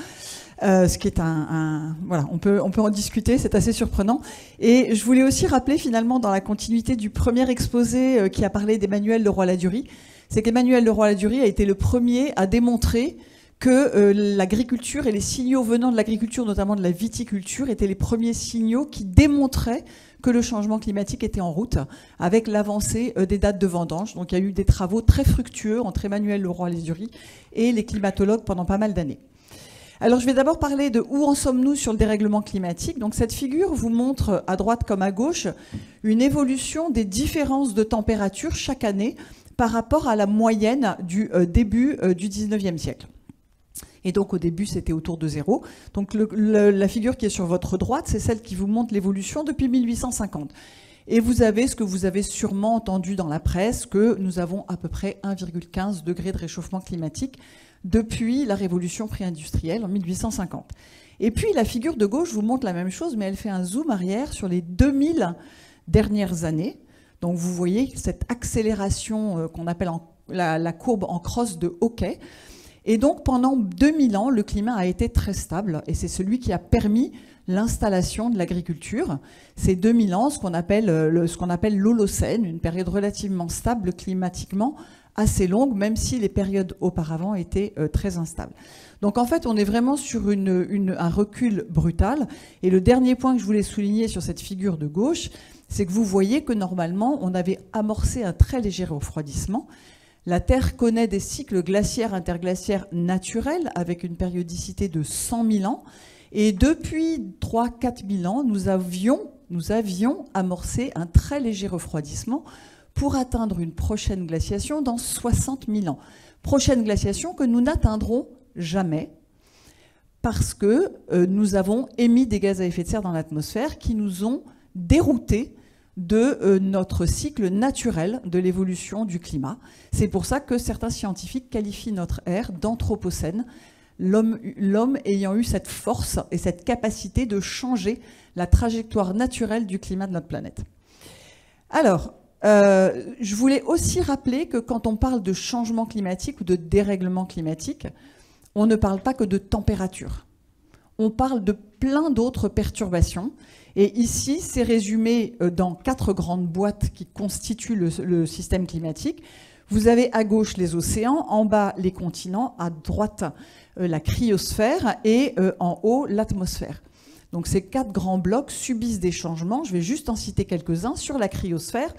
Ce qui est on peut en discuter, c'est assez surprenant. Et je voulais aussi rappeler finalement dans la continuité du premier exposé qui a parlé d'Emmanuel Leroy-Ladurie, c'est qu'Emmanuel Leroy-Ladurie a été le premier à démontrer que l'agriculture et les signaux venant de l'agriculture, notamment de la viticulture, étaient les premiers signaux qui démontraient que le changement climatique était en route avec l'avancée des dates de vendange. Donc il y a eu des travaux très fructueux entre Emmanuel Leroy-Ladurie et les climatologues pendant pas mal d'années. Alors je vais d'abord parler de où en sommes-nous sur le dérèglement climatique. Donc cette figure vous montre à droite comme à gauche une évolution des différences de température chaque année par rapport à la moyenne du début du 19e siècle. Et donc au début c'était autour de 0. Donc la figure qui est sur votre droite, c'est celle qui vous montre l'évolution depuis 1850. Et vous avez ce que vous avez sûrement entendu dans la presse, que nous avons à peu près 1,15 degré de réchauffement climatique depuis la révolution pré-industrielle en 1850. Et puis la figure de gauche vous montre la même chose, mais elle fait un zoom arrière sur les 2000 dernières années. Donc vous voyez cette accélération qu'on appelle la courbe en crosse de Hawkey. Et donc pendant 2000 ans, le climat a été très stable et c'est celui qui a permis l'installation de l'agriculture. C'est 2000 ans, ce qu'on appelle l'Holocène, une période relativement stable climatiquement, assez longue, même si les périodes auparavant étaient très instables. Donc en fait, on est vraiment sur un recul brutal. Et le dernier point que je voulais souligner sur cette figure de gauche, c'est que vous voyez que normalement, on avait amorcé un très léger refroidissement. La Terre connaît des cycles glaciaires interglaciaires naturels avec une périodicité de 100 000 ans. Et depuis 3-4 000 ans, nous avions amorcé un très léger refroidissement pour atteindre une prochaine glaciation dans 60 000 ans. Prochaine glaciation que nous n'atteindrons jamais parce que nous avons émis des gaz à effet de serre dans l'atmosphère qui nous ont déroutés de notre cycle naturel de l'évolution du climat. C'est pour ça que certains scientifiques qualifient notre ère d'anthropocène, l'homme ayant eu cette force et cette capacité de changer la trajectoire naturelle du climat de notre planète. Alors, je voulais aussi rappeler que quand on parle de changement climatique ou de dérèglement climatique, on ne parle pas que de température. On parle de plein d'autres perturbations. Et ici, c'est résumé dans 4 grandes boîtes qui constituent le système climatique. Vous avez à gauche les océans, en bas les continents, à droite la cryosphère et en haut l'atmosphère. Donc ces 4 grands blocs subissent des changements. Je vais juste en citer quelques-uns. Sur la cryosphère,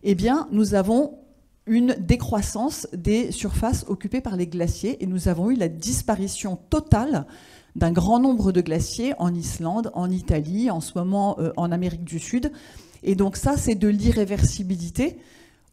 eh bien, nous avons une décroissance des surfaces occupées par les glaciers et nous avons eu la disparition totale d'un grand nombre de glaciers en Islande, en Italie, en ce moment en Amérique du Sud. Et donc ça, c'est de l'irréversibilité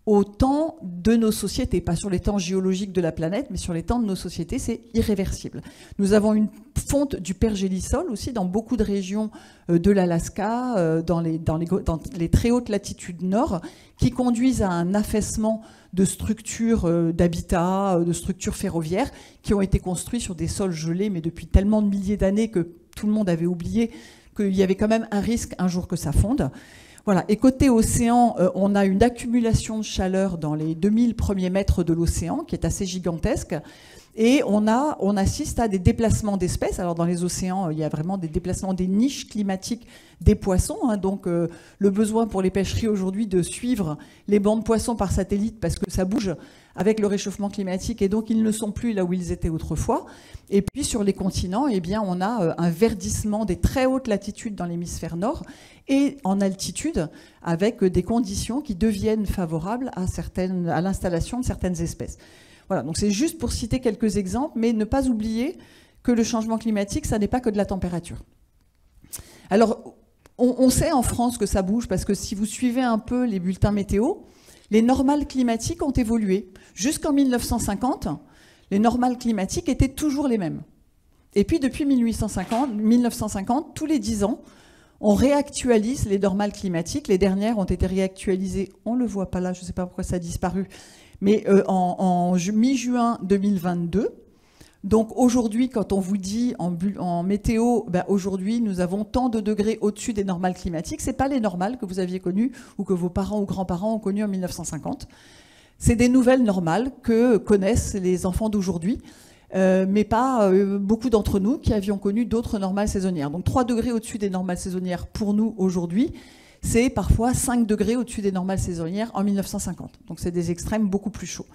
au temps de nos sociétés, pas sur les temps géologiques de la planète, mais sur les temps de nos sociétés, c'est irréversible. Nous avons une fonte du pergélisol aussi dans beaucoup de régions de l'Alaska, dans les très hautes latitudes nord, qui conduisent à un affaissement de structures d'habitat, de structures ferroviaires, qui ont été construites sur des sols gelés, mais depuis tellement de milliers d'années que tout le monde avait oublié qu'il y avait quand même un risque un jour que ça fonde. Voilà. Et côté océan, on a une accumulation de chaleur dans les 2000 premiers mètres de l'océan, qui est assez gigantesque. Et on assiste à des déplacements d'espèces. Alors dans les océans, il y a vraiment des déplacements des niches climatiques des poissons. Donc le besoin pour les pêcheries aujourd'hui de suivre les bancs de poissons par satellite parce que ça bouge avec le réchauffement climatique et donc ils ne sont plus là où ils étaient autrefois. Et puis sur les continents, eh bien, on a un verdissement des très hautes latitudes dans l'hémisphère nord et en altitude avec des conditions qui deviennent favorables à l'installation de certaines espèces. Voilà, donc c'est juste pour citer quelques exemples, mais ne pas oublier que le changement climatique, ça n'est pas que de la température. Alors, on sait en France que ça bouge, parce que si vous suivez un peu les bulletins météo, les normales climatiques ont évolué. Jusqu'en 1950, les normales climatiques étaient toujours les mêmes. Et puis depuis 1950, tous les 10 ans, on réactualise les normales climatiques. Les dernières ont été réactualisées, on ne le voit pas là, je ne sais pas pourquoi ça a disparu, mais en mi-juin 2022. Donc aujourd'hui, quand on vous dit en météo, ben aujourd'hui nous avons tant de degrés au-dessus des normales climatiques, ce n'est pas les normales que vous aviez connues ou que vos parents ou grands-parents ont connues en 1950. C'est des nouvelles normales que connaissent les enfants d'aujourd'hui, mais pas beaucoup d'entre nous qui avions connu d'autres normales saisonnières. Donc 3 degrés au-dessus des normales saisonnières pour nous aujourd'hui, c'est parfois 5 degrés au-dessus des normales saisonnières en 1950. Donc c'est des extrêmes beaucoup plus chauds.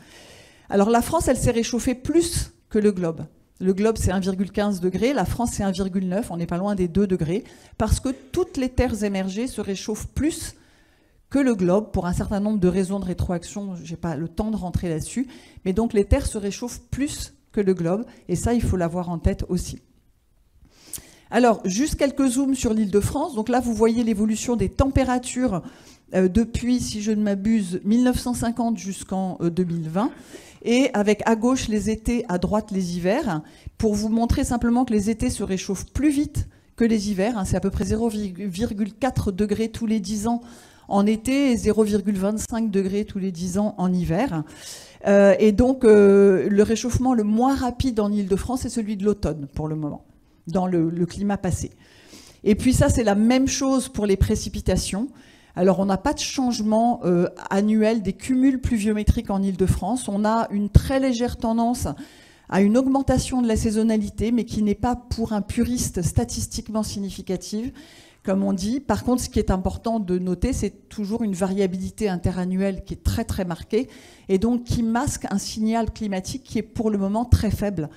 Alors la France, elle s'est réchauffée plus que le globe. Le globe, c'est 1,15 degré, la France, c'est 1,9, on n'est pas loin des 2 degrés, parce que toutes les terres émergées se réchauffent plus que le globe, pour un certain nombre de raisons de rétroaction, je n'ai pas le temps de rentrer là-dessus, mais donc les terres se réchauffent plus que le globe, et ça, il faut l'avoir en tête aussi. Alors, juste quelques zooms sur l'Île-de-France. Donc là, vous voyez l'évolution des températures depuis, si je ne m'abuse, 1950 jusqu'en 2020. Et avec à gauche les étés, à droite les hivers, pour vous montrer simplement que les étés se réchauffent plus vite que les hivers. C'est à peu près 0,4 degrés tous les 10 ans en été et 0,25 degrés tous les 10 ans en hiver. Et donc, le réchauffement le moins rapide en Île-de-France est celui de l'automne, pour le moment, dans le climat passé. Et puis ça, c'est la même chose pour les précipitations. Alors, on n'a pas de changement annuel des cumuls pluviométriques en Île-de-France. On a une très légère tendance à une augmentation de la saisonnalité, mais qui n'est pas, pour un puriste, statistiquement significative, comme on dit. Par contre, ce qui est important de noter, c'est toujours une variabilité interannuelle qui est très, très marquée, et donc qui masque un signal climatique qui est pour le moment très faible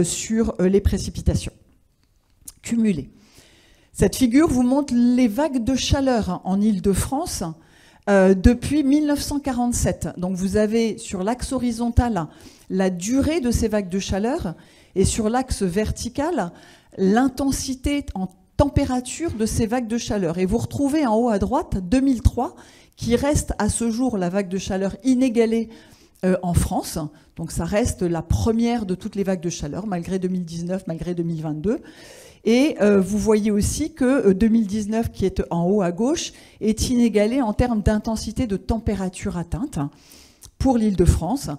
sur les précipitations cumulées. Cette figure vous montre les vagues de chaleur en Île-de-France depuis 1947. Donc vous avez sur l'axe horizontal la durée de ces vagues de chaleur et sur l'axe vertical l'intensité en température de ces vagues de chaleur. Et vous retrouvez en haut à droite 2003 qui reste à ce jour la vague de chaleur inégalée en France. Donc ça reste la première de toutes les vagues de chaleur malgré 2019, malgré 2022. Et vous voyez aussi que 2019, qui est en haut à gauche, est inégalé en termes d'intensité de température atteinte pour l'Île-de-France.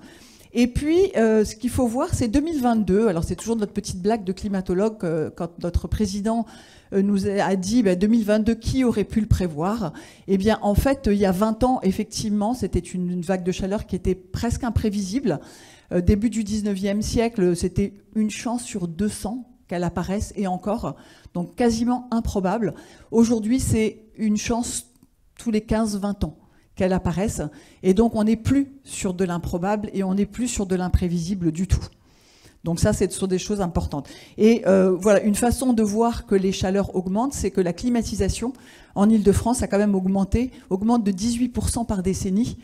Et puis, ce qu'il faut voir, c'est 2022. Alors, c'est toujours notre petite blague de climatologue quand notre président nous a dit 2022, qui aurait pu le prévoir? Eh bien, en fait, il y a 20 ans, effectivement, c'était une vague de chaleur qui était presque imprévisible. Début du 19e siècle, c'était une chance sur 200 qu'elle apparaisse, et encore, donc quasiment improbable. Aujourd'hui, c'est une chance tous les 15-20 ans qu'elle apparaisse, et donc on n'est plus sur de l'improbable et on n'est plus sur de l'imprévisible du tout. Donc ça, ce sont des choses importantes. Et voilà, une façon de voir que les chaleurs augmentent, c'est que la climatisation en Île-de-France a quand même augmente de 18% par décennie,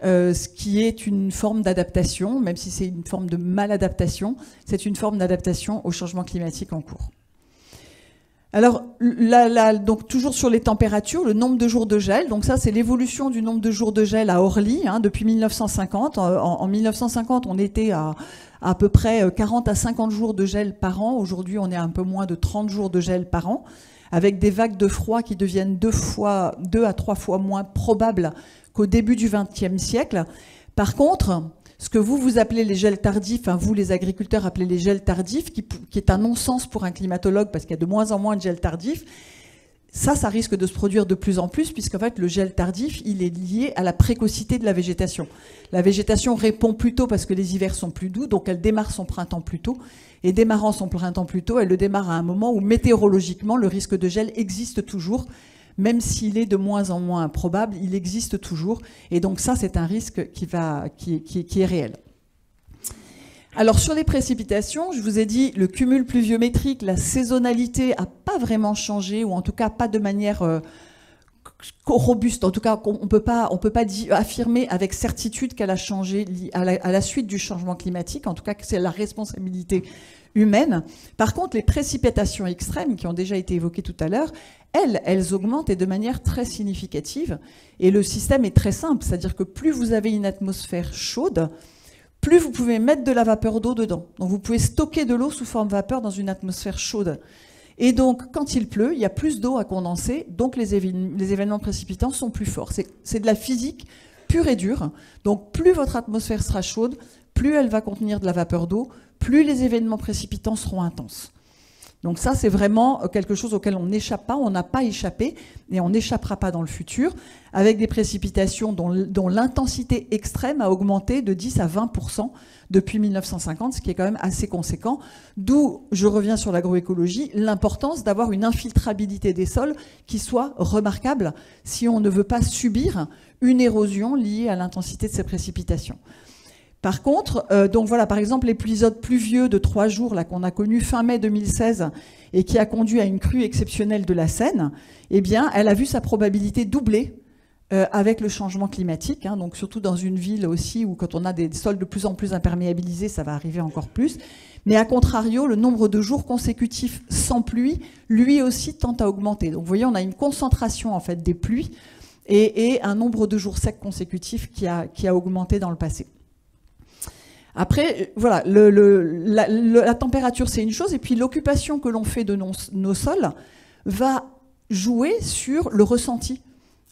ce qui est une forme d'adaptation, même si c'est une forme de maladaptation, c'est une forme d'adaptation au changement climatique en cours. Alors, donc toujours sur les températures, le nombre de jours de gel. Donc ça, c'est l'évolution du nombre de jours de gel à Orly depuis 1950. En 1950, on était à peu près 40 à 50 jours de gel par an. Aujourd'hui, on est à un peu moins de 30 jours de gel par an, avec des vagues de froid qui deviennent 2 à 3 fois moins probables qu'au début du XXe siècle. Par contre, ce que vous appelez les gels tardifs, enfin vous les agriculteurs appelez les gels tardifs, qui est un non-sens pour un climatologue parce qu'il y a de moins en moins de gels tardifs, ça risque de se produire de plus en plus, puisqu'en fait le gel tardif, il est lié à la précocité de la végétation. La végétation répond plus tôt parce que les hivers sont plus doux, donc elle démarre son printemps plus tôt, et démarrant son printemps plus tôt, elle le démarre à un moment où météorologiquement le risque de gel existe toujours. Même s'il est de moins en moins probable, il existe toujours. Et donc ça, c'est un risque qui est réel. Alors sur les précipitations, je vous ai dit, le cumul pluviométrique, la saisonnalité n'a pas vraiment changé, ou en tout cas pas de manière robuste. En tout cas, on peut pas affirmer avec certitude qu'elle a changé à la suite du changement climatique. En tout cas, que c'est la responsabilité humaine. Par contre, les précipitations extrêmes, qui ont déjà été évoquées tout à l'heure, elles augmentent et de manière très significative. Et le système est très simple, c'est-à-dire que plus vous avez une atmosphère chaude, plus vous pouvez mettre de la vapeur d'eau dedans. Donc vous pouvez stocker de l'eau sous forme vapeur dans une atmosphère chaude. Et donc, quand il pleut, il y a plus d'eau à condenser, donc les événements précipitants sont plus forts. C'est de la physique pure et dure. Donc plus votre atmosphère sera chaude, plus elle va contenir de la vapeur d'eau, plus les événements précipitants seront intenses. Donc ça, c'est vraiment quelque chose auquel on n'échappe pas, on n'a pas échappé, et on n'échappera pas dans le futur, avec des précipitations dont l'intensité extrême a augmenté de 10 à 20% depuis 1950, ce qui est quand même assez conséquent. D'où, je reviens sur l'agroécologie, l'importance d'avoir une infiltrabilité des sols qui soit remarquable si on ne veut pas subir une érosion liée à l'intensité de ces précipitations. Par contre, donc voilà, par exemple, l'épisode pluvieux de 3 jours là qu'on a connu fin mai 2016 et qui a conduit à une crue exceptionnelle de la Seine, eh bien, elle a vu sa probabilité doubler avec le changement climatique. Donc surtout dans une ville aussi où quand on a des sols de plus en plus imperméabilisés, ça va arriver encore plus. Mais à contrario, le nombre de jours consécutifs sans pluie, lui aussi, tend à augmenter. Donc vous voyez, on a une concentration en fait des pluies et un nombre de jours secs consécutifs qui a augmenté dans le passé. Après, voilà, la température, c'est une chose, et puis l'occupation que l'on fait de nos sols va jouer sur le ressenti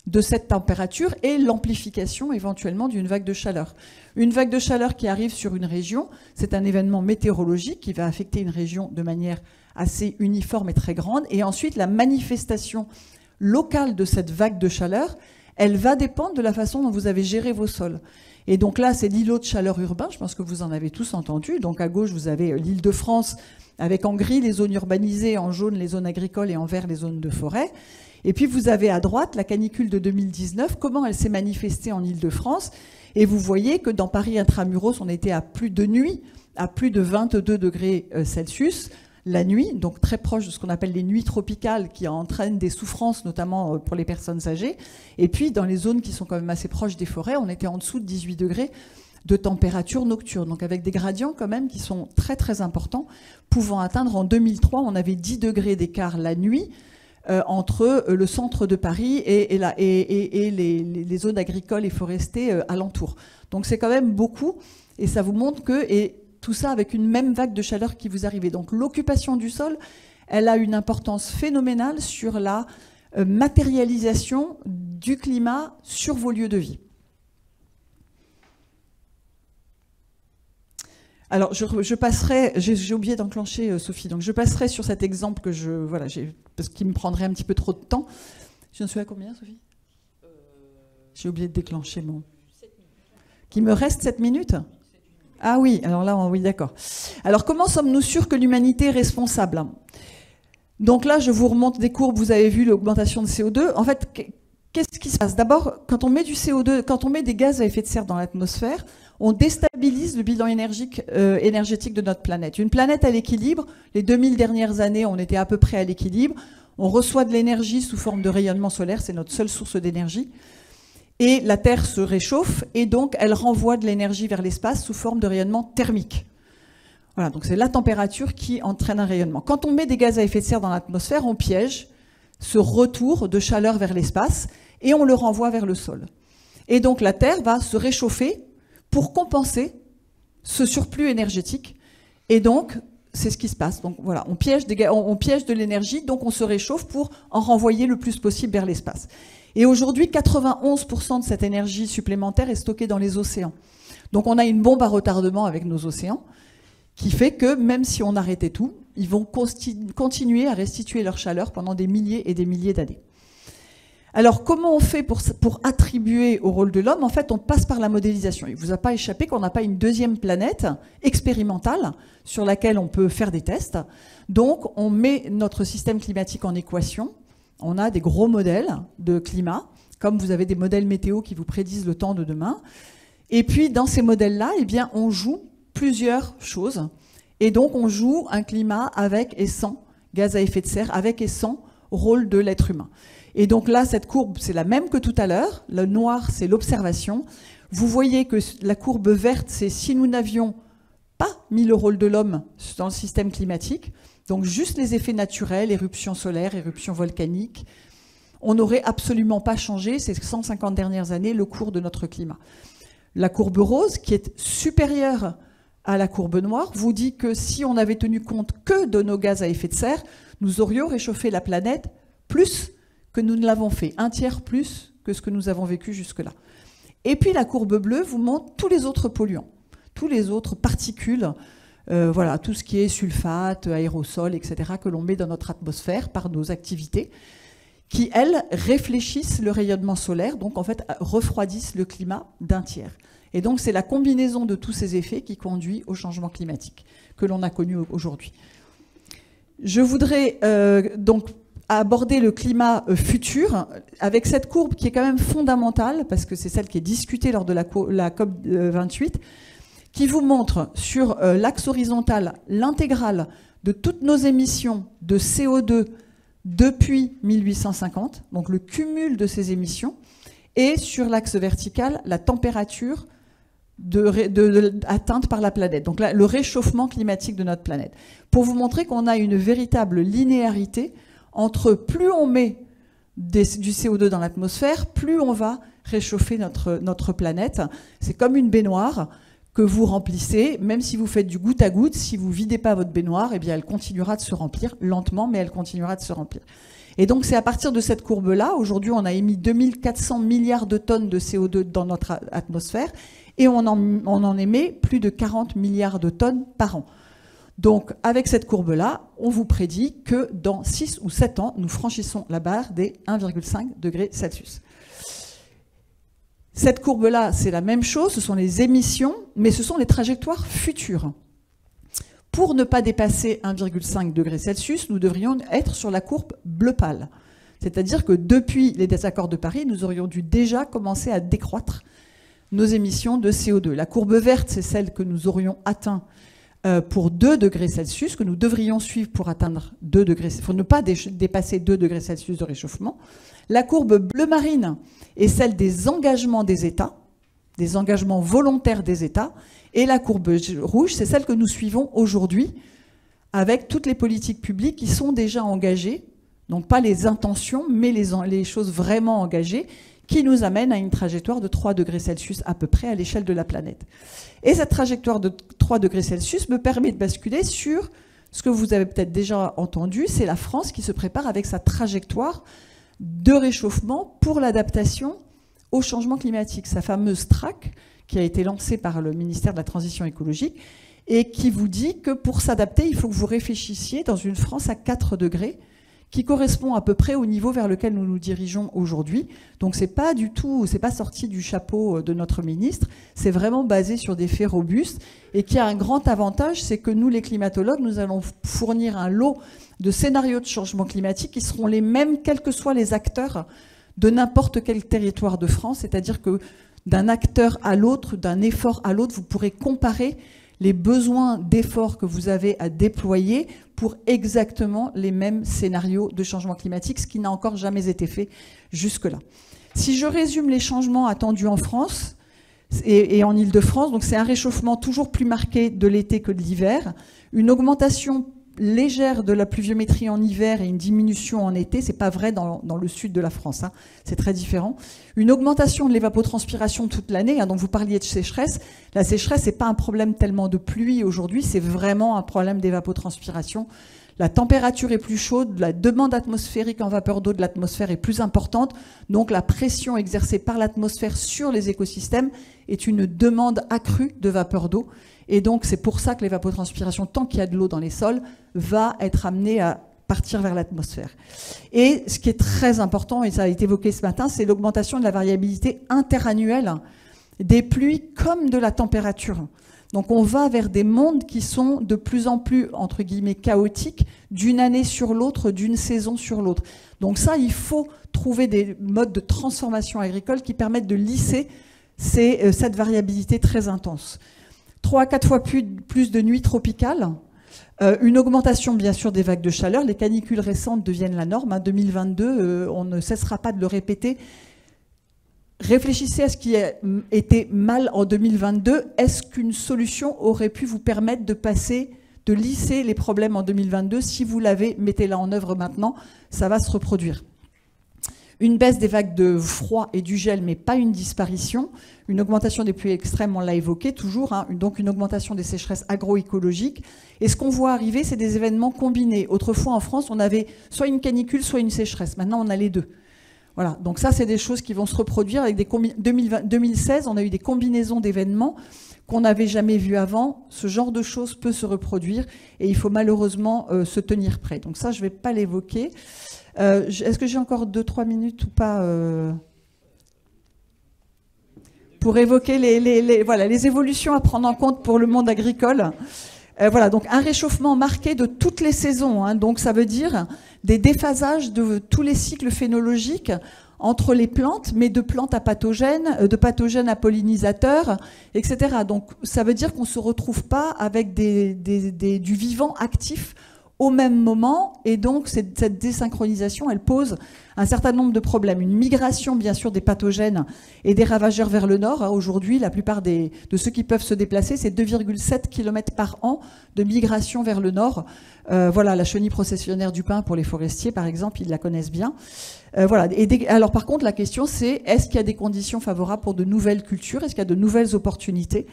de cette température et l'amplification éventuellement d'une vague de chaleur. Une vague de chaleur qui arrive sur une région, c'est un événement météorologique qui va affecter une région de manière assez uniforme et très grande, et ensuite la manifestation locale de cette vague de chaleur, elle va dépendre de la façon dont vous avez géré vos sols. Et donc là, c'est l'îlot de chaleur urbain, je pense que vous en avez tous entendu. Donc à gauche, vous avez l'Île-de-France, avec en gris les zones urbanisées, en jaune les zones agricoles et en vert les zones de forêt. Et puis vous avez à droite la canicule de 2019, comment elle s'est manifestée en Île-de-France. Et vous voyez que dans Paris intramuros, on était à plus de nuit, à plus de 22 degrés Celsius. La nuit, donc très proche de ce qu'on appelle les nuits tropicales qui entraînent des souffrances, notamment pour les personnes âgées. Et puis, dans les zones qui sont quand même assez proches des forêts, on était en dessous de 18 degrés de température nocturne. Donc avec des gradients quand même qui sont très très importants, pouvant atteindre en 2003, on avait 10 degrés d'écart la nuit entre le centre de Paris et les zones agricoles et forestées alentours. Donc c'est quand même beaucoup, et ça vous montre que... tout ça avec une même vague de chaleur qui vous arrivait. Donc l'occupation du sol, elle a une importance phénoménale sur la matérialisation du climat sur vos lieux de vie. Alors je passerai, j'ai oublié d'enclencher Sophie, donc je passerai sur cet exemple que parce qu'il me prendrait un petit peu trop de temps. Je ne suis à combien, Sophie? J'ai oublié de déclencher mon... Qu'il me reste 7 minutes? Ah oui, alors là, oui, d'accord. Alors, comment sommes-nous sûrs que l'humanité est responsable? Donc là, je vous remonte des courbes, vous avez vu l'augmentation de CO2. En fait, qu'est-ce qui se passe? D'abord, quand on met du CO2, quand on met des gaz à effet de serre dans l'atmosphère, on déstabilise le bilan énergétique de notre planète. Une planète à l'équilibre, les 2000 dernières années, on était à peu près à l'équilibre. On reçoit de l'énergie sous forme de rayonnement solaire, c'est notre seule source d'énergie. Et la Terre se réchauffe, et donc elle renvoie de l'énergie vers l'espace sous forme de rayonnement thermique. Voilà, donc c'est la température qui entraîne un rayonnement. Quand on met des gaz à effet de serre dans l'atmosphère, on piège ce retour de chaleur vers l'espace, et on le renvoie vers le sol. Et donc la Terre va se réchauffer pour compenser ce surplus énergétique. Et donc, c'est ce qui se passe. Donc voilà, on piège de l'énergie, donc on se réchauffe pour en renvoyer le plus possible vers l'espace. Et aujourd'hui, 91% de cette énergie supplémentaire est stockée dans les océans. Donc on a une bombe à retardement avec nos océans, qui fait que même si on arrêtait tout, ils vont continuer à restituer leur chaleur pendant des milliers et des milliers d'années. Alors, comment on fait pour attribuer au rôle de l'homme? En fait, on passe par la modélisation. Il ne vous a pas échappé qu'on n'a pas une deuxième planète expérimentale sur laquelle on peut faire des tests. Donc, on met notre système climatique en équation. On a des gros modèles de climat, comme vous avez des modèles météo qui vous prédisent le temps de demain. Et puis, dans ces modèles-là, eh bien, on joue plusieurs choses. Et donc, on joue un climat avec et sans gaz à effet de serre, avec et sans rôle de l'être humain. Et donc là, cette courbe, c'est la même que tout à l'heure. Le noir, c'est l'observation. Vous voyez que la courbe verte, c'est si nous n'avions pas mis le rôle de l'homme dans le système climatique, donc juste les effets naturels, éruptions solaires, éruptions volcaniques, on n'aurait absolument pas changé ces 150 dernières années le cours de notre climat. La courbe rose, qui est supérieure à la courbe noire, vous dit que si on avait tenu compte que de nos gaz à effet de serre, nous aurions réchauffé la planète plus que nous ne l'avons fait, un tiers plus que ce que nous avons vécu jusque-là. Et puis la courbe bleue vous montre tous les autres polluants, tous les autres particules, voilà, tout ce qui est sulfate, aérosols, etc., que l'on met dans notre atmosphère par nos activités, qui, elles, réfléchissent le rayonnement solaire, donc en fait refroidissent le climat d'un tiers. Et donc c'est la combinaison de tous ces effets qui conduit au changement climatique que l'on a connu aujourd'hui. Je voudrais donc aborder le climat futur avec cette courbe qui est quand même fondamentale, parce que c'est celle qui est discutée lors de la COP28, qui vous montre sur l'axe horizontal l'intégrale de toutes nos émissions de CO2 depuis 1850, donc le cumul de ces émissions, et sur l'axe vertical, la température atteinte par la planète, donc là, le réchauffement climatique de notre planète, pour vous montrer qu'on a une véritable linéarité entre plus on met du CO2 dans l'atmosphère, plus on va réchauffer notre planète. C'est comme une baignoire que vous remplissez, même si vous faites du goutte à goutte, si vous ne videz pas votre baignoire, eh bien elle continuera de se remplir, lentement, mais elle continuera de se remplir. Et donc c'est à partir de cette courbe-là, aujourd'hui on a émis 2400 milliards de tonnes de CO2 dans notre atmosphère, et on en émet plus de 40 milliards de tonnes par an. Donc avec cette courbe-là, on vous prédit que dans 6 ou 7 ans, nous franchissons la barre des 1,5 degrés Celsius. Cette courbe-là, c'est la même chose, ce sont les émissions, mais ce sont les trajectoires futures. Pour ne pas dépasser 1,5 degrés Celsius, nous devrions être sur la courbe bleu pâle. C'est-à-dire que depuis les désaccords de Paris, nous aurions dû déjà commencer à décroître nos émissions de CO2. La courbe verte, c'est celle que nous aurions atteint pour 2 degrés Celsius, que nous devrions suivre pour atteindre 2 degrés, pour ne pas dépasser 2 degrés Celsius de réchauffement. La courbe bleu marine est celle des engagements des États, des engagements volontaires des États. Et la courbe rouge, c'est celle que nous suivons aujourd'hui avec toutes les politiques publiques qui sont déjà engagées, donc pas les intentions, mais les choses vraiment engagées, qui nous amènent à une trajectoire de 3 degrés Celsius à peu près à l'échelle de la planète. Et cette trajectoire de 3 degrés Celsius me permet de basculer sur ce que vous avez peut-être déjà entendu, c'est la France qui se prépare avec sa trajectoire de réchauffement pour l'adaptation au changement climatique. Sa fameuse TRAC, qui a été lancée par le ministère de la Transition écologique, et qui vous dit que pour s'adapter, il faut que vous réfléchissiez dans une France à 4 degrés, qui correspond à peu près au niveau vers lequel nous nous dirigeons aujourd'hui. Donc c'est pas du tout, c'est pas sorti du chapeau de notre ministre, c'est vraiment basé sur des faits robustes, et qui a un grand avantage, c'est que nous, les climatologues, nous allons fournir un lot de scénarios de changement climatique qui seront les mêmes, quels que soient les acteurs de n'importe quel territoire de France, c'est-à-dire que d'un acteur à l'autre, d'un effort à l'autre. Vous pourrez comparer les besoins d'efforts que vous avez à déployer pour exactement les mêmes scénarios de changement climatique, ce qui n'a encore jamais été fait jusque-là. Si je résume les changements attendus en France et en Île-de-France, donc c'est un réchauffement toujours plus marqué de l'été que de l'hiver, une augmentation légère de la pluviométrie en hiver et une diminution en été. C'est pas vrai dans le sud de la France, hein. C'est très différent. Une augmentation de l'évapotranspiration toute l'année, hein, donc vous parliez de sécheresse. La sécheresse, c'est pas un problème tellement de pluie aujourd'hui, c'est vraiment un problème d'évapotranspiration. La température est plus chaude, la demande atmosphérique en vapeur d'eau de l'atmosphère est plus importante, donc la pression exercée par l'atmosphère sur les écosystèmes est une demande accrue de vapeur d'eau. Et donc c'est pour ça que l'évapotranspiration, tant qu'il y a de l'eau dans les sols, va être amenée à partir vers l'atmosphère. Et ce qui est très important, et ça a été évoqué ce matin, c'est l'augmentation de la variabilité interannuelle des pluies comme de la température. Donc on va vers des mondes qui sont de plus en plus, entre guillemets, chaotiques, d'une année sur l'autre, d'une saison sur l'autre. Donc ça, il faut trouver des modes de transformation agricole qui permettent de lisser cette variabilité très intense. 3 à 4 fois plus de nuits tropicales, une augmentation bien sûr des vagues de chaleur, les canicules récentes deviennent la norme, hein, 2022, on ne cessera pas de le répéter. Réfléchissez à ce qui a été mal en 2022. Est-ce qu'une solution aurait pu vous permettre de lisser les problèmes en 2022? Si vous l'avez, mettez-la en œuvre maintenant, ça va se reproduire. Une baisse des vagues de froid et du gel, mais pas une disparition. Une augmentation des pluies extrêmes, on l'a évoqué toujours, hein, donc une augmentation des sécheresses agroécologiques. Et ce qu'on voit arriver, c'est des événements combinés. Autrefois, en France, on avait soit une canicule, soit une sécheresse. Maintenant, on a les deux. Voilà, donc ça, c'est des choses qui vont se reproduire. Avec 2016, on a eu des combinaisons d'événements qu'on n'avait jamais vues avant. Ce genre de choses peut se reproduire et il faut malheureusement se tenir prêt. Donc ça, je ne vais pas l'évoquer. Est-ce que j'ai encore 2-3 minutes ou pas pour évoquer les évolutions à prendre en compte pour le monde agricole? Voilà, donc un réchauffement marqué de toutes les saisons, hein, donc ça veut dire des déphasages de tous les cycles phénologiques entre les plantes, mais de plantes à pathogènes, de pathogènes à pollinisateurs, etc. Donc ça veut dire qu'on ne se retrouve pas avec du vivant actif au même moment, et donc cette désynchronisation, elle pose un certain nombre de problèmes. Une migration, bien sûr, des pathogènes et des ravageurs vers le nord. Aujourd'hui, la plupart de ceux qui peuvent se déplacer, c'est 2,7 km par an de migration vers le nord. Voilà, la chenille processionnaire du pin pour les forestiers, par exemple, ils la connaissent bien. Voilà. Alors, par contre, la question, c'est est-ce qu'il y a des conditions favorables pour de nouvelles cultures? Est-ce qu'il y a de nouvelles opportunités?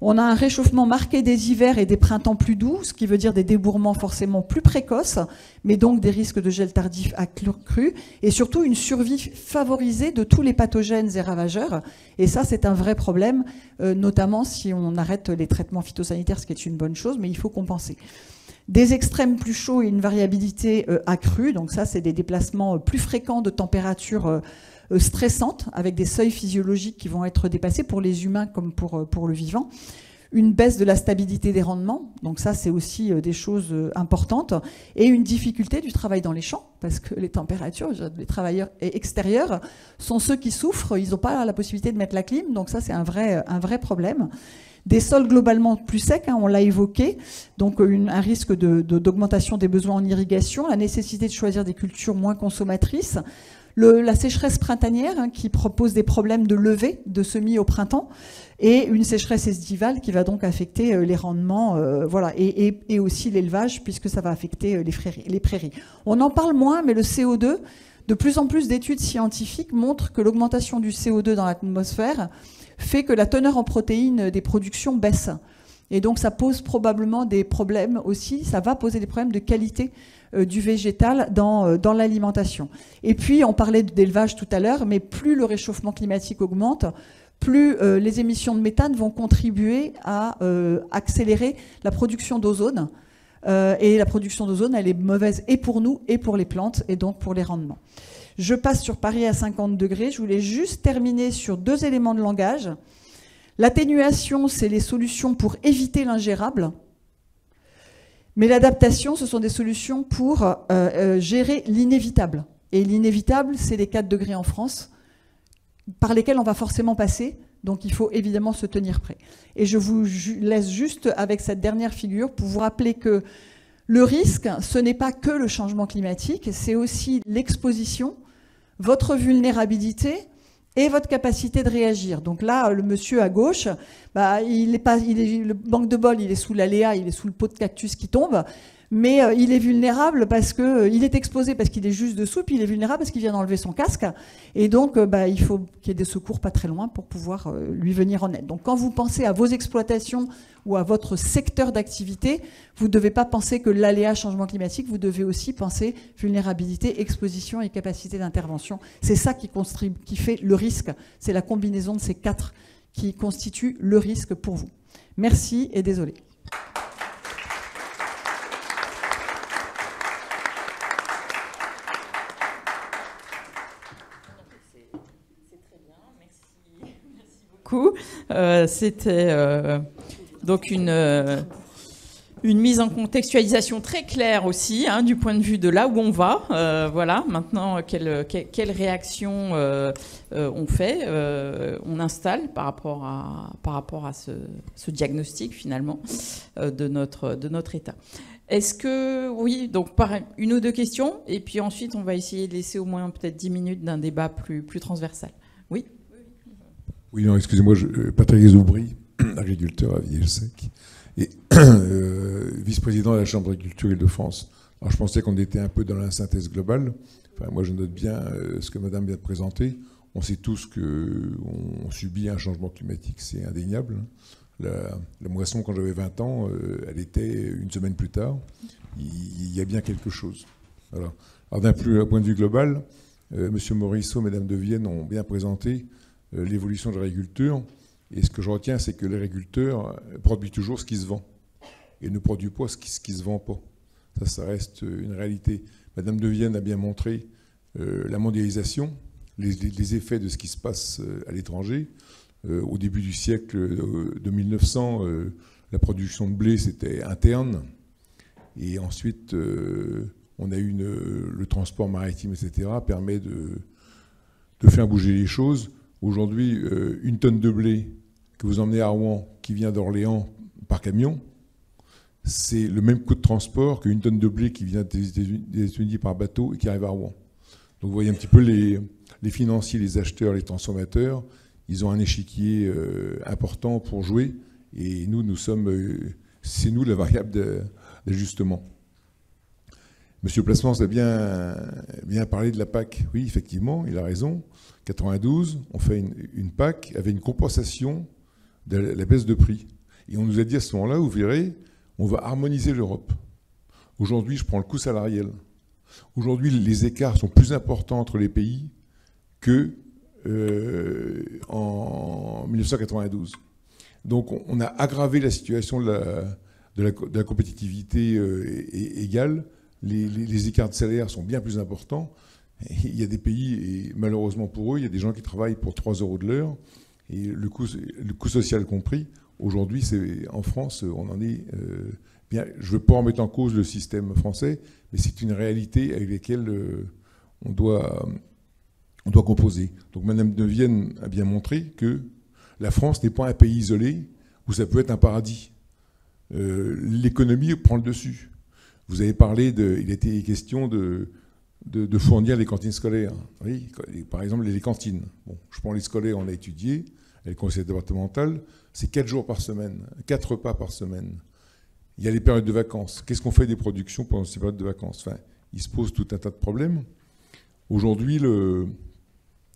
On a un réchauffement marqué des hivers et des printemps plus doux, ce qui veut dire des débourrements forcément plus précoces, mais donc des risques de gel tardif accrus, et surtout une survie favorisée de tous les pathogènes et ravageurs. Et ça, c'est un vrai problème, notamment si on arrête les traitements phytosanitaires, ce qui est une bonne chose, mais il faut compenser. Des extrêmes plus chauds et une variabilité accrue, donc ça, c'est des déplacements plus fréquents de température stressantes, avec des seuils physiologiques qui vont être dépassés pour les humains comme pour le vivant. Une baisse de la stabilité des rendements, donc ça c'est aussi des choses importantes, et une difficulté du travail dans les champs, parce que les températures, les travailleurs extérieurs sont ceux qui souffrent, ils n'ont pas la possibilité de mettre la clim, donc ça c'est un vrai problème. Des sols globalement plus secs, hein, on l'a évoqué, donc un risque d'augmentation des besoins en irrigation, la nécessité de choisir des cultures moins consommatrices, la sécheresse printanière, hein, qui propose des problèmes de levée de semis au printemps, et une sécheresse estivale qui va donc affecter les rendements, voilà, et aussi l'élevage, puisque ça va affecter les prairies. On en parle moins, mais le CO2, de plus en plus d'études scientifiques montrent que l'augmentation du CO2 dans l'atmosphère fait que la teneur en protéines des productions baisse. Et donc ça pose probablement des problèmes aussi, ça va poser des problèmes de qualité du végétal dans l'alimentation. Et puis, on parlait d'élevage tout à l'heure, mais plus le réchauffement climatique augmente, plus les émissions de méthane vont contribuer à accélérer la production d'ozone. Et la production d'ozone, elle est mauvaise et pour nous et pour les plantes, et donc pour les rendements. Je passe sur Paris à 50 degrés. Je voulais juste terminer sur 2 éléments de langage. L'atténuation, c'est les solutions pour éviter l'ingérable. Mais l'adaptation, ce sont des solutions pour gérer l'inévitable. Et l'inévitable, c'est les 4 degrés en France, par lesquels on va forcément passer Donc il faut évidemment se tenir prêt. Et je vous laisse juste avec cette dernière figure pour vous rappeler que le risque, ce n'est pas que le changement climatique, c'est aussi l'exposition, votre vulnérabilité et votre capacité de réagir. Donc là, le monsieur à gauche, le manque de bol, il est sous l'aléa, il est sous le pot de cactus qui tombe, mais il est vulnérable parce qu'il est exposé parce qu'il est juste dessous, puis il est vulnérable parce qu'il vient d'enlever son casque. Et donc, il faut qu'il y ait des secours pas très loin pour pouvoir lui venir en aide. Donc quand vous pensez à vos exploitations ou à votre secteur d'activité, vous ne devez pas penser que l'aléa changement climatique, vous devez aussi penser vulnérabilité, exposition et capacité d'intervention. C'est ça qui fait le risque. C'est la combinaison de ces 4 qui constitue le risque pour vous. Merci et désolé. C'était donc une mise en contextualisation très claire aussi, hein, du point de vue de là où on va. Voilà, maintenant, quelle réaction on fait, on installe par rapport à ce diagnostic, finalement, de notre État. Est-ce que, oui, donc une ou deux questions, et puis ensuite, on va essayer de laisser au moins peut-être 10 minutes d'un débat plus transversal. Oui. Oui, non, excusez-moi, Patrick Zoubry, agriculteur à Villers-Sec, et vice-président de la Chambre d'agriculture Île-de-France. Alors je pensais qu'on était un peu dans la synthèse globale. Enfin, moi, je note bien ce que Madame vient de présenter. On sait tous qu'on subit un changement climatique, c'est indéniable. La moisson, quand j'avais 20 ans, elle était une semaine plus tard. Il y a bien quelque chose. Voilà. Alors d'un point de vue global, Monsieur Morisseau, Madame de Vienne ont bien présenté l'évolution de l'agriculture. Et ce que je retiens, c'est que l'agriculteur produit toujours ce qui se vend et ne produit pas ce qui se vend pas. Ça reste une réalité. Madame de Vienne a bien montré la mondialisation, les effets de ce qui se passe à l'étranger. Au début du siècle de 1900, la production de blé, c'était interne. Et ensuite, on a eu le transport maritime, etc., permet de faire bouger les choses. Aujourd'hui, une tonne de blé que vous emmenez à Rouen, qui vient d'Orléans par camion, c'est le même coût de transport qu'une tonne de blé qui vient des États-Unis par bateau et qui arrive à Rouen. Donc vous voyez un petit peu les financiers, les acheteurs, les transformateurs, ils ont un échiquier important pour jouer. Et nous sommes, c'est nous la variable d'ajustement. Monsieur Plasmans a bien parlé de la PAC. Oui, effectivement, il a raison. 92, on fait une PAC avec une compensation de la baisse de prix. Et on nous a dit à ce moment-là, vous verrez, on va harmoniser l'Europe. Aujourd'hui, je prends le coût salarial. Aujourd'hui, les écarts sont plus importants entre les pays que en 1992. Donc on a aggravé la situation de la compétitivité égale. Les écarts de salaire sont bien plus importants. Il y a des pays, et malheureusement pour eux, il y a des gens qui travaillent pour 3 € de l'heure, et le coût social compris. Aujourd'hui, en France, on en est bien. Je ne veux pas remettre en cause le système français, mais c'est une réalité avec laquelle on doit composer. Donc Madame de Vienne a bien montré que la France n'est pas un pays isolé où ça peut être un paradis. L'économie prend le dessus. Vous avez parlé il était question de fournir les cantines scolaires. Oui, par exemple, les cantines. Bon, je prends les scolaires, on a étudié, avec le conseil départemental, c'est 4 jours par semaine, 4 repas par semaine. Il y a les périodes de vacances. Qu'est-ce qu'on fait des productions pendant ces périodes de vacances? Enfin, il se pose tout un tas de problèmes. Aujourd'hui, on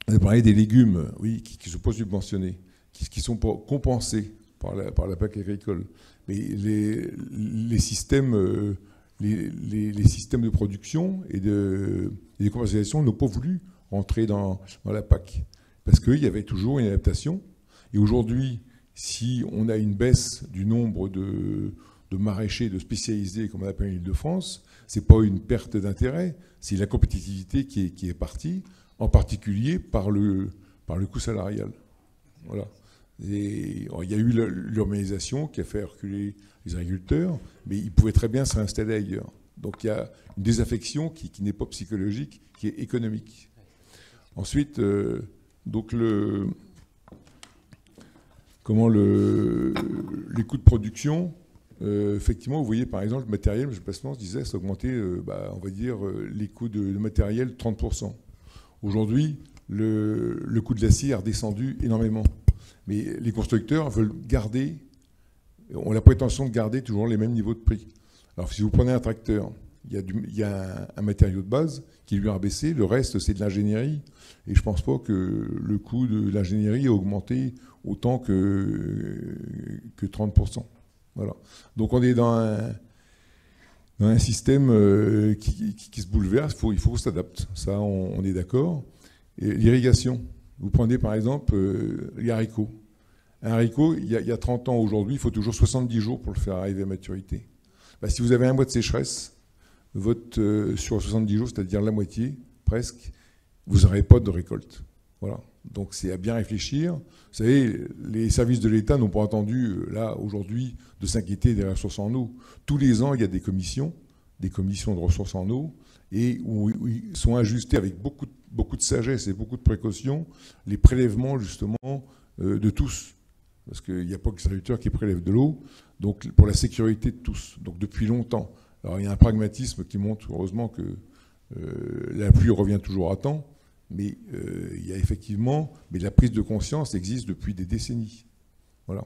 a parlé des légumes, oui, qui ne sont pas subventionnés, qui sont pas compensés par la PAC agricole. Mais les systèmes... Les systèmes de production et de commercialisation n'ont pas voulu rentrer dans la PAC parce qu'il y avait toujours une adaptation. Et aujourd'hui, si on a une baisse du nombre de maraîchers, de spécialisés, comme on appelle en Île-de-France, ce n'est pas une perte d'intérêt, c'est la compétitivité qui est partie, en particulier par le coût salarial. Voilà. Et il y a eu l'urbanisation qui a fait reculer les agriculteurs, mais ils pouvaient très bien se réinstaller ailleurs. Donc il y a une désaffection qui n'est pas psychologique, qui est économique. Ensuite, donc comment les coûts de production, effectivement, vous voyez par exemple le matériel, le placement se disait, ça a augmenté, on va dire, les coûts de matériel 30%. Aujourd'hui, le coût de l'acier a redescendu énormément. Mais les constructeurs veulent garder, ont la prétention de garder toujours les mêmes niveaux de prix. Alors si vous prenez un tracteur, il y a un matériau de base qui lui a baissé, le reste c'est de l'ingénierie. Et je ne pense pas que le coût de l'ingénierie a augmenté autant que 30%. Voilà. Donc on est dans un système qui se bouleverse, il faut qu'on s'adapte. Ça, on est d'accord. L'irrigation. Vous prenez par exemple les haricots. Un haricot, il y a 30 ans aujourd'hui, il faut toujours 70 jours pour le faire arriver à maturité. Si vous avez un mois de sécheresse, sur 70 jours, c'est-à-dire la moitié, presque, vous n'aurez pas de récolte. Voilà. Donc c'est à bien réfléchir. Vous savez, les services de l'État n'ont pas attendu, là, aujourd'hui, de s'inquiéter des ressources en eau. Tous les ans, il y a des commissions de ressources en eau, et où ils sont ajustés avec beaucoup de sagesse et beaucoup de précautions, les prélèvements, justement, de tous. Parce qu'il n'y a pas que les agriculteurs qui prélèvent de l'eau, donc pour la sécurité de tous, donc depuis longtemps. Alors il y a un pragmatisme qui montre, heureusement, que la pluie revient toujours à temps, mais il y a effectivement, mais la prise de conscience existe depuis des décennies. Voilà.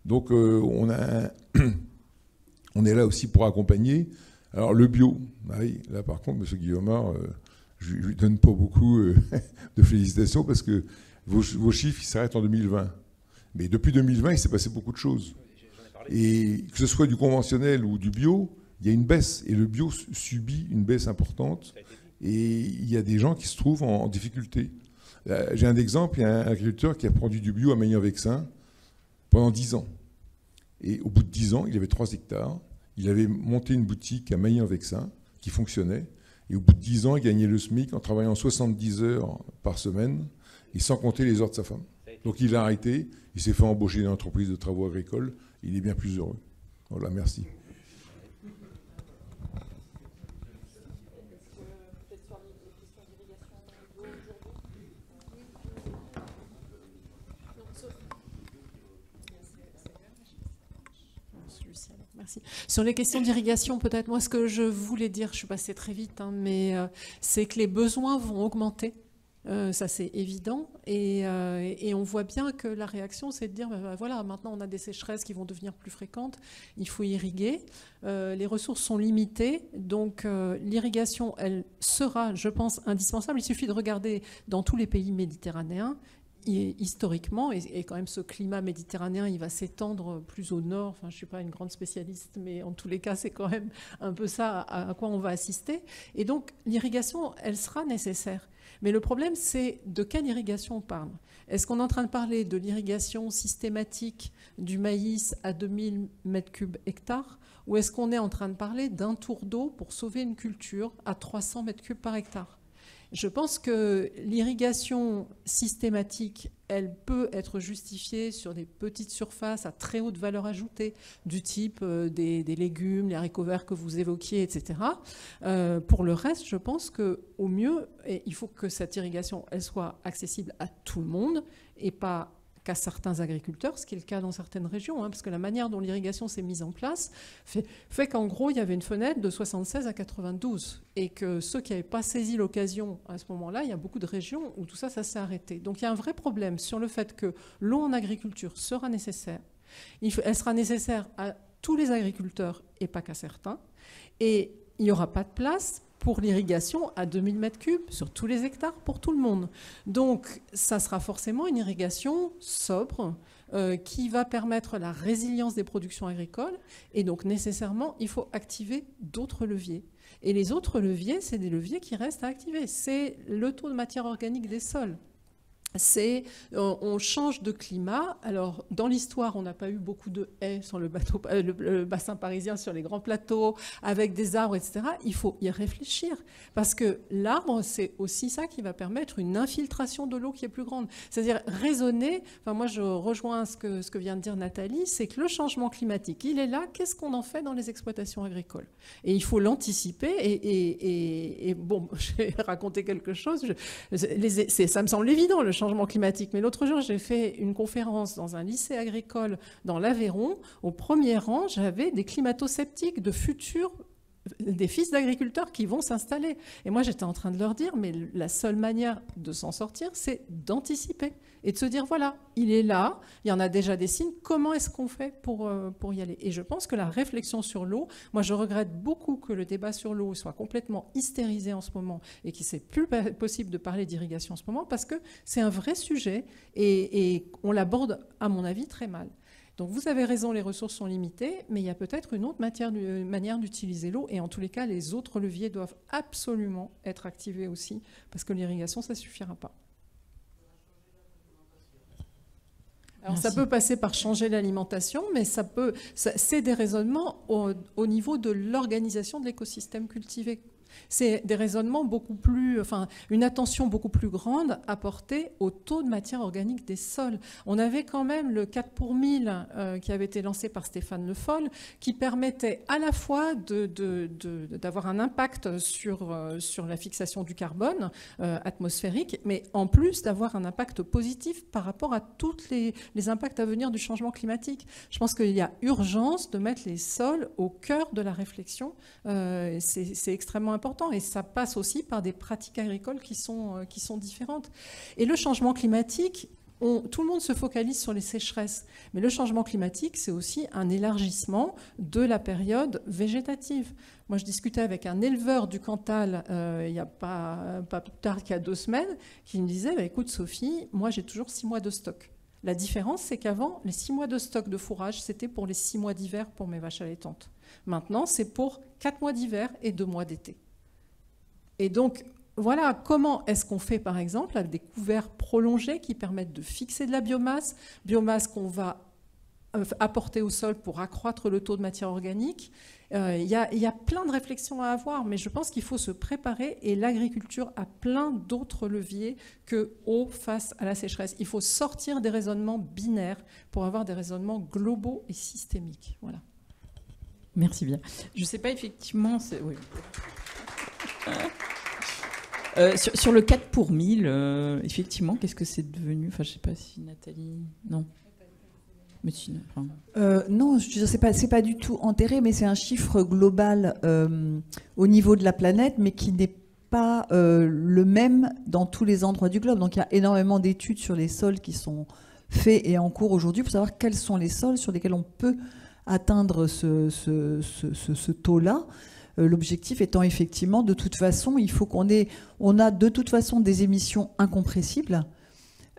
Donc on est là aussi pour accompagner. Alors le bio, oui, là par contre, M. Guillaumard, je ne lui donne pas beaucoup de félicitations parce que vos chiffres s'arrêtent en 2020. Mais depuis 2020, il s'est passé beaucoup de choses. Et que ce soit du conventionnel ou du bio, il y a une baisse. Et le bio subit une baisse importante. Et il y a des gens qui se trouvent en difficulté. J'ai un exemple, il y a un agriculteur qui a produit du bio à Maillan-Vexin pendant 10 ans. Et au bout de 10 ans, il avait 3 hectares. Il avait monté une boutique à Maillan-Vexin qui fonctionnait. Et au bout de 10 ans, il gagnait le SMIC en travaillant 70 heures par semaine et sans compter les heures de sa femme. Donc il a arrêté, il s'est fait embaucher dans une entreprise de travaux agricoles, il est bien plus heureux. Voilà, merci. Merci. Sur les questions d'irrigation, peut-être, moi, ce que je voulais dire, je suis passée très vite, mais c'est que les besoins vont augmenter. Ça, c'est évident. Et on voit bien que la réaction, c'est de dire, voilà, maintenant, on a des sécheresses qui vont devenir plus fréquentes. Il faut irriguer. Les ressources sont limitées. Donc, l'irrigation, elle sera, je pense, indispensable. Il suffit de regarder dans tous les pays méditerranéens. Historiquement, et quand même ce climat méditerranéen, il va s'étendre plus au nord. Enfin, je ne suis pas une grande spécialiste, mais en tous les cas, c'est quand même un peu ça à quoi on va assister. Et donc, l'irrigation, elle sera nécessaire. Mais le problème, c'est de quelle irrigation on parle. Est-ce qu'on est en train de parler de l'irrigation systématique du maïs à 2000 m3 hectare, ou est-ce qu'on est en train de parler d'un tour d'eau pour sauver une culture à 300 m3 par hectare ? Je pense que l'irrigation systématique, elle peut être justifiée sur des petites surfaces à très haute valeur ajoutée, du type des légumes, les haricots verts que vous évoquiez, etc. Pour le reste, je pense qu'au mieux, il faut que cette irrigation, elle soit accessible à tout le monde et pas qu'à certains agriculteurs, ce qui est le cas dans certaines régions, parce que la manière dont l'irrigation s'est mise en place fait qu'en gros, il y avait une fenêtre de 76 à 92, et que ceux qui n'avaient pas saisi l'occasion à ce moment-là, il y a beaucoup de régions où tout ça, ça s'est arrêté. Donc il y a un vrai problème sur le fait que l'eau en agriculture sera nécessaire. Elle sera nécessaire à tous les agriculteurs et pas qu'à certains, et il n'y aura pas de place pour l'irrigation à 2000 m3 sur tous les hectares pour tout le monde. Donc, ça sera forcément une irrigation sobre qui va permettre la résilience des productions agricoles. Et donc, nécessairement, il faut activer d'autres leviers. Et les autres leviers, c'est des leviers qui restent à activer. C'est le taux de matière organique des sols. On change de climat. Alors, dans l'histoire, on n'a pas eu beaucoup de haies sur le bassin parisien, sur les grands plateaux, avec des arbres, etc. Il faut y réfléchir, parce que l'arbre, c'est aussi ça qui va permettre une infiltration de l'eau qui est plus grande. C'est-à-dire raisonner. Enfin, moi, je rejoins ce que vient de dire Nathalie, c'est que le changement climatique, il est là. Qu'est-ce qu'on en fait dans les exploitations agricoles? Et il faut l'anticiper. Et bon, je vais raconter quelque chose. Ça me semble évident. Le changement climatique. Mais l'autre jour, j'ai fait une conférence dans un lycée agricole dans l'Aveyron. Au premier rang, j'avais des climato-sceptiques de futurs, des fils d'agriculteurs qui vont s'installer. Et moi, j'étais en train de leur dire, mais la seule manière de s'en sortir, c'est d'anticiper et de se dire, voilà, il est là, il y en a déjà des signes, comment est-ce qu'on fait pour y aller? Et je pense que la réflexion sur l'eau, moi, je regrette beaucoup que le débat sur l'eau soit complètement hystérisé en ce moment et qu'il ne soit plus possible de parler d'irrigation en ce moment, parce que c'est un vrai sujet et on l'aborde, à mon avis, très mal. Donc vous avez raison, les ressources sont limitées, mais il y a peut-être une autre manière d'utiliser l'eau, et en tous les cas, les autres leviers doivent absolument être activés aussi, parce que l'irrigation, ça ne suffira pas. Alors ça peut passer par changer l'alimentation, mais c'est des raisonnements au niveau de l'organisation de l'écosystème cultivé. C'est des raisonnements beaucoup plus, enfin, une attention beaucoup plus grande apportée au taux de matière organique des sols. On avait quand même le 4 pour 1000 qui avait été lancé par Stéphane Le Foll, qui permettait à la fois d'avoir un impact sur la fixation du carbone atmosphérique, mais en plus d'avoir un impact positif par rapport à tous les impacts à venir du changement climatique. Je pense qu'il y a urgence de mettre les sols au cœur de la réflexion. C'est extrêmement important. Et ça passe aussi par des pratiques agricoles qui sont différentes. Et le changement climatique, tout le monde se focalise sur les sécheresses, mais le changement climatique, c'est aussi un élargissement de la période végétative. Moi, je discutais avec un éleveur du Cantal il n'y a pas plus tard qu'il y a 2 semaines, qui me disait, écoute Sophie, moi j'ai toujours 6 mois de stock. La différence, c'est qu'avant, les 6 mois de stock de fourrage, c'était pour les 6 mois d'hiver pour mes vaches allaitantes. Maintenant, c'est pour 4 mois d'hiver et 2 mois d'été. Et donc, voilà comment est-ce qu'on fait, par exemple, avec des couverts prolongés qui permettent de fixer de la biomasse qu'on va apporter au sol pour accroître le taux de matière organique. Il y a plein de réflexions à avoir, mais je pense qu'il faut se préparer, et l'agriculture a plein d'autres leviers que eau face à la sécheresse. Il faut sortir des raisonnements binaires pour avoir des raisonnements globaux et systémiques. Voilà. Merci bien. Je ne sais pas, effectivement... Oui. Sur le 4 pour 1000, effectivement, qu'est-ce que c'est devenu? Enfin, je ne sais pas si Nathalie... Non. Mais non, je veux dire, c'est pas du tout enterré, mais c'est un chiffre global au niveau de la planète, mais qui n'est pas le même dans tous les endroits du globe. Donc il y a énormément d'études sur les sols qui sont faits et en cours aujourd'hui pour savoir quels sont les sols sur lesquels on peut atteindre ce taux-là. L'objectif étant effectivement, de toute façon, il faut on a de toute façon des émissions incompressibles.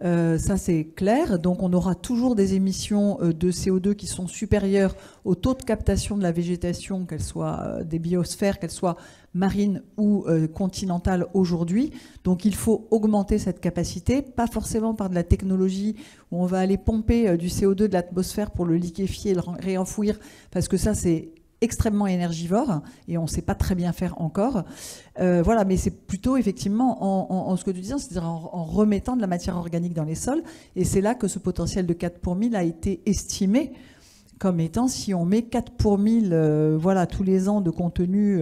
Ça c'est clair, donc on aura toujours des émissions de CO2 qui sont supérieures au taux de captation de la végétation, qu'elle soit des biosphères, qu'elle soit marine ou continentale aujourd'hui. Donc il faut augmenter cette capacité, pas forcément par de la technologie où on va aller pomper du CO2 de l'atmosphère pour le liquéfier et le réenfouir, parce que ça c'est extrêmement énergivore et on ne sait pas très bien faire encore. Voilà, mais c'est plutôt effectivement en ce que tu disais, c'est-à-dire en remettant de la matière organique dans les sols. Et c'est là que ce potentiel de 4 pour 1000 a été estimé comme étant, si on met 4 pour 1000 voilà, tous les ans de contenu,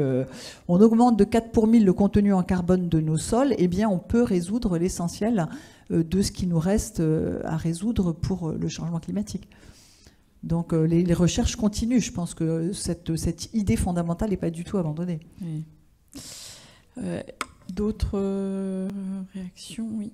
on augmente de 4 pour 1000 le contenu en carbone de nos sols, eh bien on peut résoudre l'essentiel de ce qui nous reste à résoudre pour le changement climatique. Donc les recherches continuent. Je pense que cette idée fondamentale n'est pas du tout abandonnée. Oui. D'autres réactions? Oui.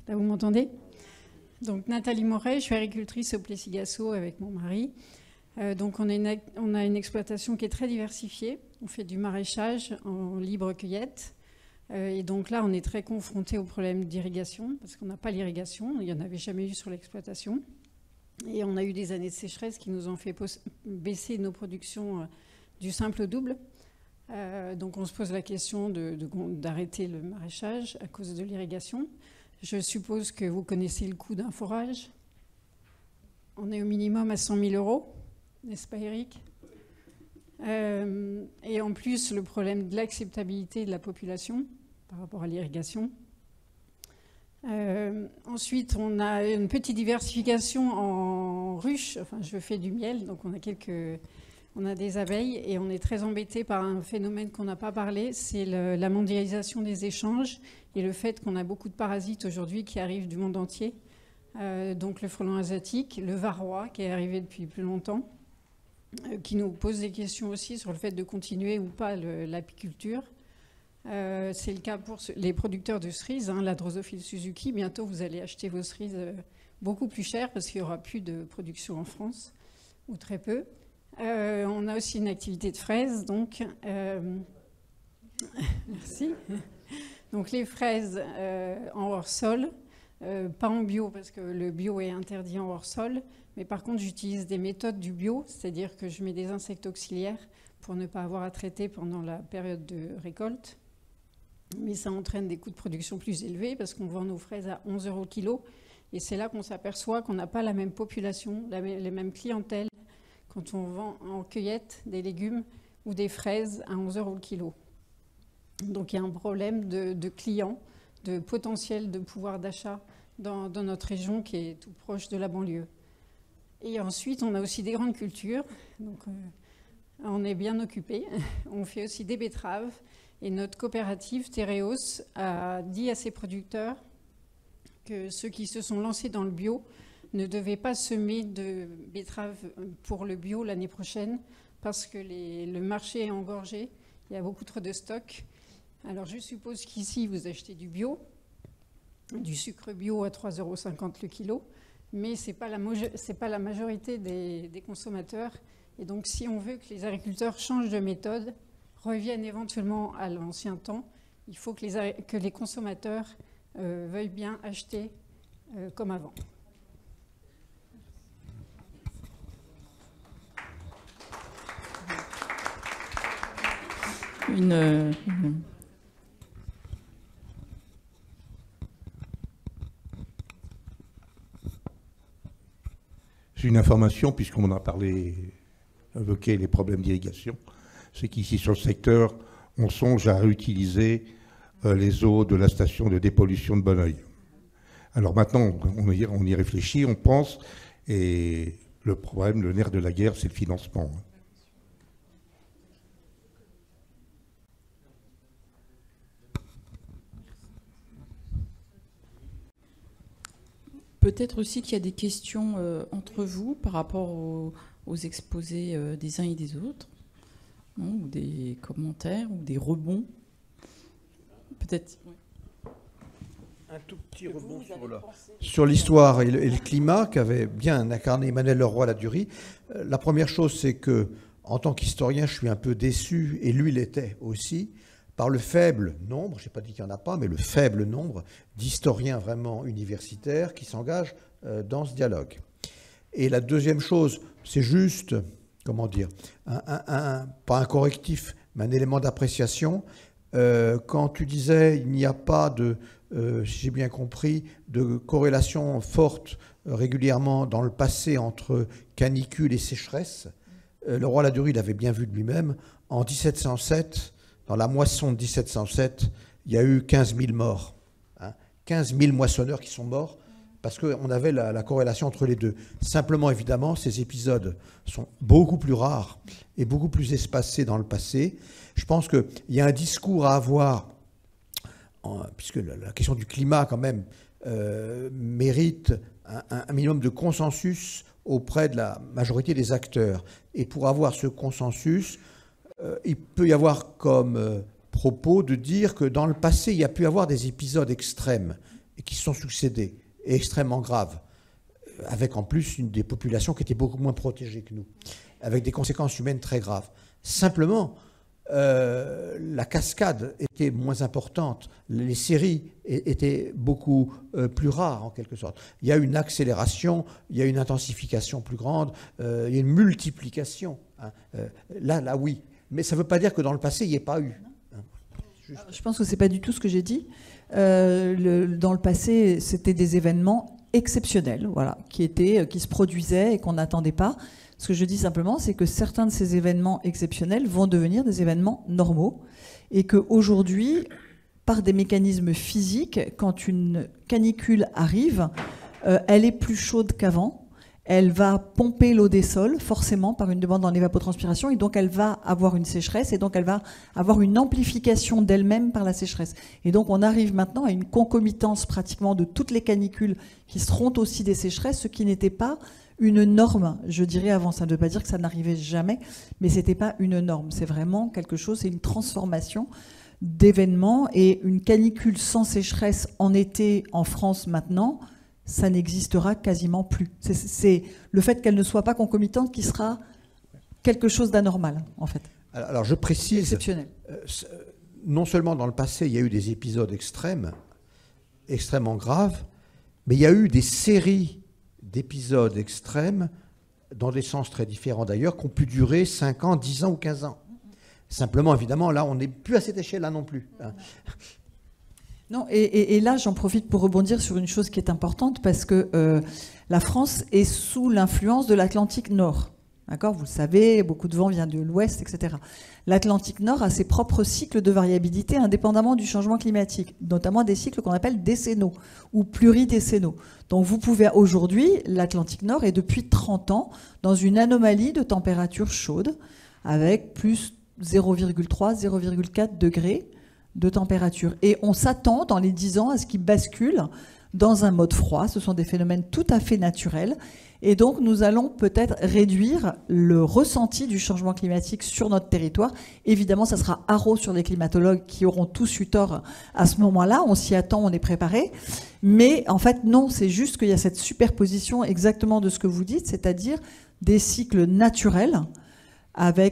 Là, vous m'entendez? Donc Nathalie Moret, je suis agricultrice au Plessis-Gassot avec mon mari. Donc on a une exploitation qui est très diversifiée. On fait du maraîchage en libre cueillette. Et donc là, on est très confronté au problème d'irrigation, parce qu'on n'a pas l'irrigation. Il n'y en avait jamais eu sur l'exploitation. Et on a eu des années de sécheresse qui nous ont fait baisser nos productions du simple au double. Donc on se pose la question d'arrêter le maraîchage à cause de l'irrigation. Je suppose que vous connaissez le coût d'un forage. On est au minimum à 100 000 €. N'est-ce pas, Eric? Et en plus, le problème de l'acceptabilité de la population par rapport à l'irrigation. Ensuite, on a une petite diversification en ruches. Enfin, je fais du miel, donc on a des abeilles et on est très embêté par un phénomène qu'on n'a pas parlé, c'est la mondialisation des échanges et le fait qu'on a beaucoup de parasites aujourd'hui qui arrivent du monde entier. Donc le frelon asiatique, le varroa qui est arrivé depuis plus longtemps, qui nous pose des questions aussi sur le fait de continuer ou pas l'apiculture. C'est le cas pour les producteurs de cerises, la Drosophile Suzuki. Bientôt, vous allez acheter vos cerises beaucoup plus chères parce qu'il n'y aura plus de production en France, ou très peu. On a aussi une activité de fraises, donc... Merci. Donc les fraises en hors-sol, pas en bio parce que le bio est interdit en hors-sol, mais par contre j'utilise des méthodes du bio, c'est-à-dire que je mets des insectes auxiliaires pour ne pas avoir à traiter pendant la période de récolte. Mais ça entraîne des coûts de production plus élevés parce qu'on vend nos fraises à 11 € le kilo. Et c'est là qu'on s'aperçoit qu'on n'a pas la même population, les mêmes clientèles quand on vend en cueillette des légumes ou des fraises à 11 € le kilo. Donc il y a un problème de clients, de potentiel de pouvoir d'achat dans notre région qui est tout proche de la banlieue. Et ensuite, on a aussi des grandes cultures. Donc, on est bien occupé. On fait aussi des betteraves. Et notre coopérative, Tereos, a dit à ses producteurs que ceux qui se sont lancés dans le bio ne devaient pas semer de betteraves pour le bio l'année prochaine parce que le marché est engorgé. Il y a beaucoup trop de stock. Alors, je suppose qu'ici, vous achetez du bio, du sucre bio à 3,50 € le kilo, mais ce n'est pas la majorité des consommateurs. Et donc, si on veut que les agriculteurs changent de méthode, reviennent éventuellement à l'ancien temps, il faut que les consommateurs veuillent bien acheter comme avant. J'ai une information, puisqu'on a évoqué les problèmes d'irrigation, c'est qu'ici sur le secteur, on songe à réutiliser les eaux de la station de dépollution de Bonneuil. Alors maintenant, on y réfléchit, on pense, et le problème, le nerf de la guerre, c'est le financement. Peut-être aussi qu'il y a des questions entre vous par rapport aux exposés des uns et des autres, non, ou des commentaires, ou des rebonds. Peut-être. Ouais. Un tout petit rebond sur l'histoire et le climat qu'avait bien incarné Emmanuel Leroy-Ladurie. La première chose, c'est que, en tant qu'historien, je suis un peu déçu, et lui l'était aussi, par le faible nombre, je n'ai pas dit qu'il n'y en a pas, mais le faible nombre d'historiens vraiment universitaires qui s'engagent dans ce dialogue. Et la deuxième chose, c'est juste, comment dire, pas un correctif, mais un élément d'appréciation. Quand tu disais il n'y a pas de, si j'ai bien compris, de corrélation forte régulièrement dans le passé entre canicule et sécheresse, Leroy-Ladurie l'avait bien vu de lui-même. En 1707, dans la moisson de 1707, il y a eu 15 000 morts. 15 000 moissonneurs qui sont morts parce qu'on avait la corrélation entre les deux. Simplement, évidemment, ces épisodes sont beaucoup plus rares et beaucoup plus espacés dans le passé. Je pense qu'il y a un discours à avoir, puisque la question du climat, quand même, mérite un minimum de consensus auprès de la majorité des acteurs. Et pour avoir ce consensus, il peut y avoir comme propos de dire que dans le passé, il y a pu y avoir des épisodes extrêmes qui se sont succédés, et extrêmement graves, avec en plus des populations qui étaient beaucoup moins protégées que nous, avec des conséquences humaines très graves. Simplement, la cascade était moins importante, les séries étaient beaucoup plus rares en quelque sorte. Il y a une accélération, il y a une intensification plus grande, il y a une multiplication. Là, oui. Mais ça ne veut pas dire que dans le passé, il n'y ait pas eu. Je pense que ce n'est pas du tout ce que j'ai dit. Dans le passé, c'était des événements exceptionnels, voilà, qui se produisaient et qu'on n'attendait pas. Ce que je dis simplement, c'est que certains de ces événements exceptionnels vont devenir des événements normaux et qu'aujourd'hui, par des mécanismes physiques. Quand une canicule arrive, elle est plus chaude qu'avant. Elle va pomper l'eau des sols, forcément, par une demande en évapotranspiration, et donc elle va avoir une sécheresse, et donc elle va avoir une amplification d'elle-même par la sécheresse. Et donc on arrive maintenant à une concomitance pratiquement de toutes les canicules qui seront aussi des sécheresses, ce qui n'était pas une norme, je dirais, avant. Ça ne veut pas dire que ça n'arrivait jamais, mais ce n'était pas une norme. C'est vraiment quelque chose, c'est une transformation d'événements, et une canicule sans sécheresse en été en France maintenant, ça n'existera quasiment plus. C'est le fait qu'elle ne soit pas concomitante qui sera quelque chose d'anormal, en fait. Alors je précise, exceptionnel. Non seulement dans le passé, il y a eu des épisodes extrêmement graves, mais il y a eu des séries d'épisodes extrêmes, dans des sens très différents d'ailleurs, qui ont pu durer 5 ans, 10 ans ou 15 ans. Simplement, évidemment, là, on n'est plus à cette échelle-là non plus. Non, et là, j'en profite pour rebondir sur une chose qui est importante, parce que la France est sous l'influence de l'Atlantique Nord. D'accord ? Vous le savez, beaucoup de vent vient de l'ouest, etc. L'Atlantique Nord a ses propres cycles de variabilité indépendamment du changement climatique, notamment des cycles qu'on appelle décennaux ou pluridécennaux. Donc vous pouvez aujourd'hui, l'Atlantique Nord est depuis 30 ans dans une anomalie de température chaude avec plus 0,3, 0,4 degrés de température. Et on s'attend dans les 10 ans à ce qu'il bascule dans un mode froid. Ce sont des phénomènes tout à fait naturels. Et donc nous allons peut-être réduire le ressenti du changement climatique sur notre territoire. Évidemment, ça sera haro sur les climatologues qui auront tous eu tort à ce moment-là. On s'y attend, on est préparé. Mais en fait, non, c'est juste qu'il y a cette superposition exactement de ce que vous dites, c'est-à-dire des cycles naturels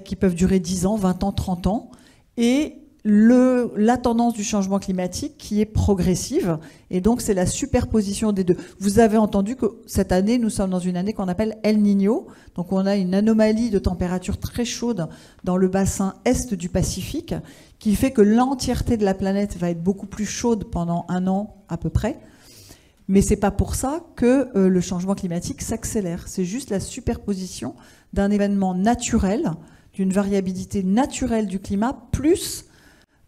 qui peuvent durer 10 ans, 20 ans, 30 ans, et la tendance du changement climatique qui est progressive, et donc c'est la superposition des deux. Vous avez entendu que cette année, nous sommes dans une année qu'on appelle El Niño, donc on a une anomalie de température très chaude dans le bassin est du Pacifique, qui fait que l'entièreté de la planète va être beaucoup plus chaude pendant 1 an à peu près, mais c'est pas pour ça que le changement climatique s'accélère, c'est juste la superposition d'un événement naturel, d'une variabilité naturelle du climat, plus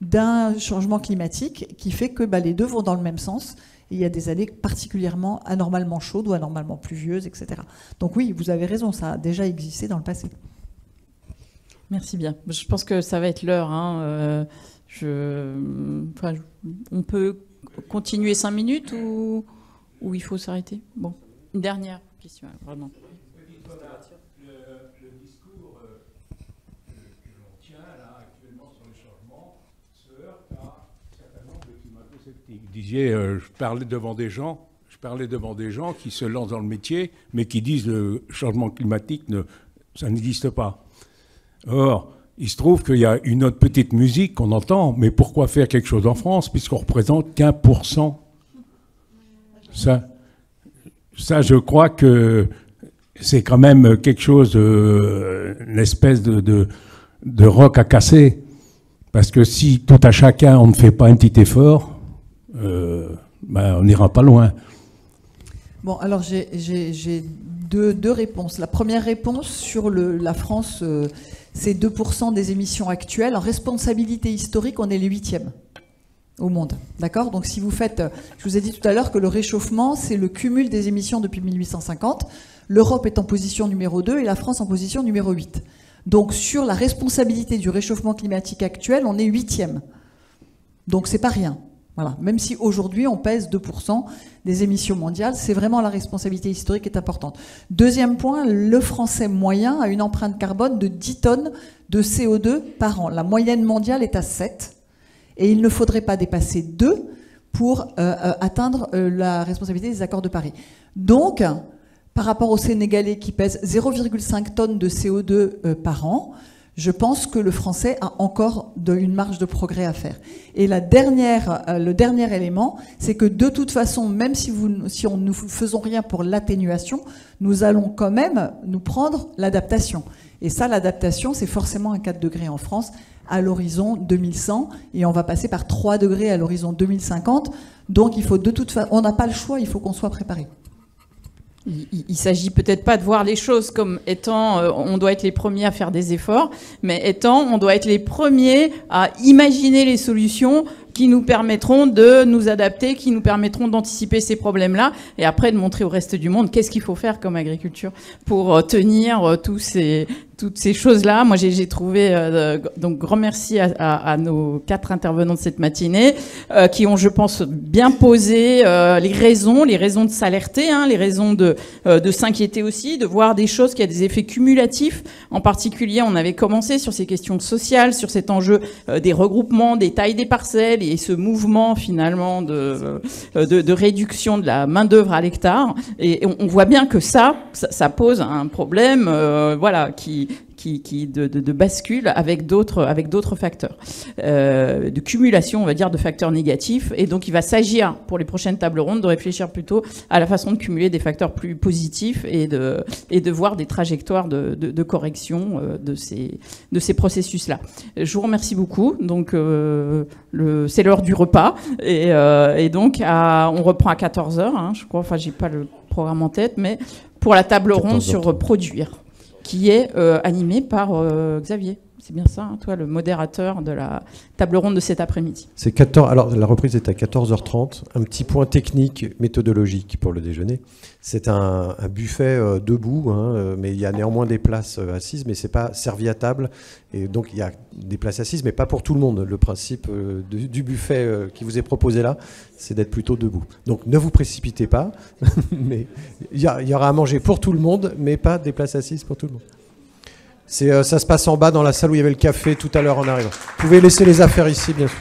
d'un changement climatique qui fait que les deux vont dans le même sens. Et il y a des années particulièrement anormalement chaudes ou anormalement pluvieuses, etc. Donc oui, vous avez raison, ça a déjà existé dans le passé. Merci bien. Je pense que ça va être l'heure. On peut continuer 5 minutes ou il faut s'arrêter ? Bon, une dernière question, vraiment. Je parlais devant des gens qui se lancent dans le métier, mais qui disent le changement climatique, ça n'existe pas. Or, il se trouve qu'il y a une autre petite musique qu'on entend, mais pourquoi faire quelque chose en France, puisqu'on représente qu'1%. Ça, je crois que c'est quand même quelque chose, une espèce de roc à casser, parce que si tout à chacun, on ne fait pas un petit effort, on n'ira pas loin. Bon, alors j'ai deux réponses. La première réponse sur la France, c'est 2% des émissions actuelles. En responsabilité historique, on est les 8e au monde. D'accord ? Donc si vous faites... Je vous ai dit tout à l'heure que le réchauffement, c'est le cumul des émissions depuis 1850. L'Europe est en position numéro 2 et la France en position numéro 8. Donc sur la responsabilité du réchauffement climatique actuel, on est 8e. Donc c'est pas rien. Voilà. Même si aujourd'hui on pèse 2% des émissions mondiales, c'est vraiment la responsabilité historique qui est importante. Deuxième point, le Français moyen a une empreinte carbone de 10 tonnes de CO2 par an. La moyenne mondiale est à 7 et il ne faudrait pas dépasser 2 pour atteindre la responsabilité des accords de Paris. Donc, par rapport aux Sénégalais qui pèsent 0,5 tonnes de CO2 par an, je pense que le Français a encore une marge de progrès à faire. Et le dernier élément, c'est que de toute façon, même si on ne faisons rien pour l'atténuation, nous allons quand même nous prendre l'adaptation. Et ça, l'adaptation, c'est forcément un 4 degrés en France à l'horizon 2100, et on va passer par 3 degrés à l'horizon 2050. Donc, il faut de toute façon, on n'a pas le choix, il faut qu'on soit préparé. Il ne s'agit peut-être pas de voir les choses comme étant on doit être les premiers à faire des efforts, mais étant on doit être les premiers à imaginer les solutions qui nous permettront de nous adapter, qui nous permettront d'anticiper ces problèmes-là, et après de montrer au reste du monde qu'est-ce qu'il faut faire comme agriculture pour tenir toutes ces choses-là. Moi, j'ai trouvé, donc grand merci à nos 4 intervenants de cette matinée, qui ont, je pense, bien posé les raisons de s'alerter, hein, les raisons de s'inquiéter aussi, de voir des choses qui ont des effets cumulatifs. En particulier, on avait commencé sur ces questions sociales, sur cet enjeu des regroupements, des tailles des parcelles, et ce mouvement finalement de réduction de la main-d'œuvre à l'hectare. Et on voit bien que ça pose un problème, voilà, de bascule avec d'autres facteurs, de cumulation, on va dire, de facteurs négatifs. Et donc, il va s'agir, pour les prochaines tables rondes, de réfléchir plutôt à la façon de cumuler des facteurs plus positifs et de voir des trajectoires de correction de ces processus-là. Je vous remercie beaucoup. Donc, c'est l'heure du repas. Et donc, on reprend à 14h, hein, je crois. Enfin, j'ai pas le programme en tête, mais pour la table ronde sur produire, qui est animé par Xavier. C'est bien ça, hein, toi, le modérateur de la table ronde de cet après-midi. Alors, la reprise est à 14h30. Un petit point technique, méthodologique pour le déjeuner. C'est un buffet debout, hein, mais il y a néanmoins des places assises, mais c'est pas servi à table. Et donc, il y a des places assises, mais pas pour tout le monde. Le principe du buffet qui vous est proposé là, c'est d'être plutôt debout. Donc, ne vous précipitez pas, mais il y aura à manger pour tout le monde, mais pas des places assises pour tout le monde. Ça se passe en bas dans la salle où il y avait le café tout à l'heure en arrivant. Vous pouvez laisser les affaires ici, bien sûr.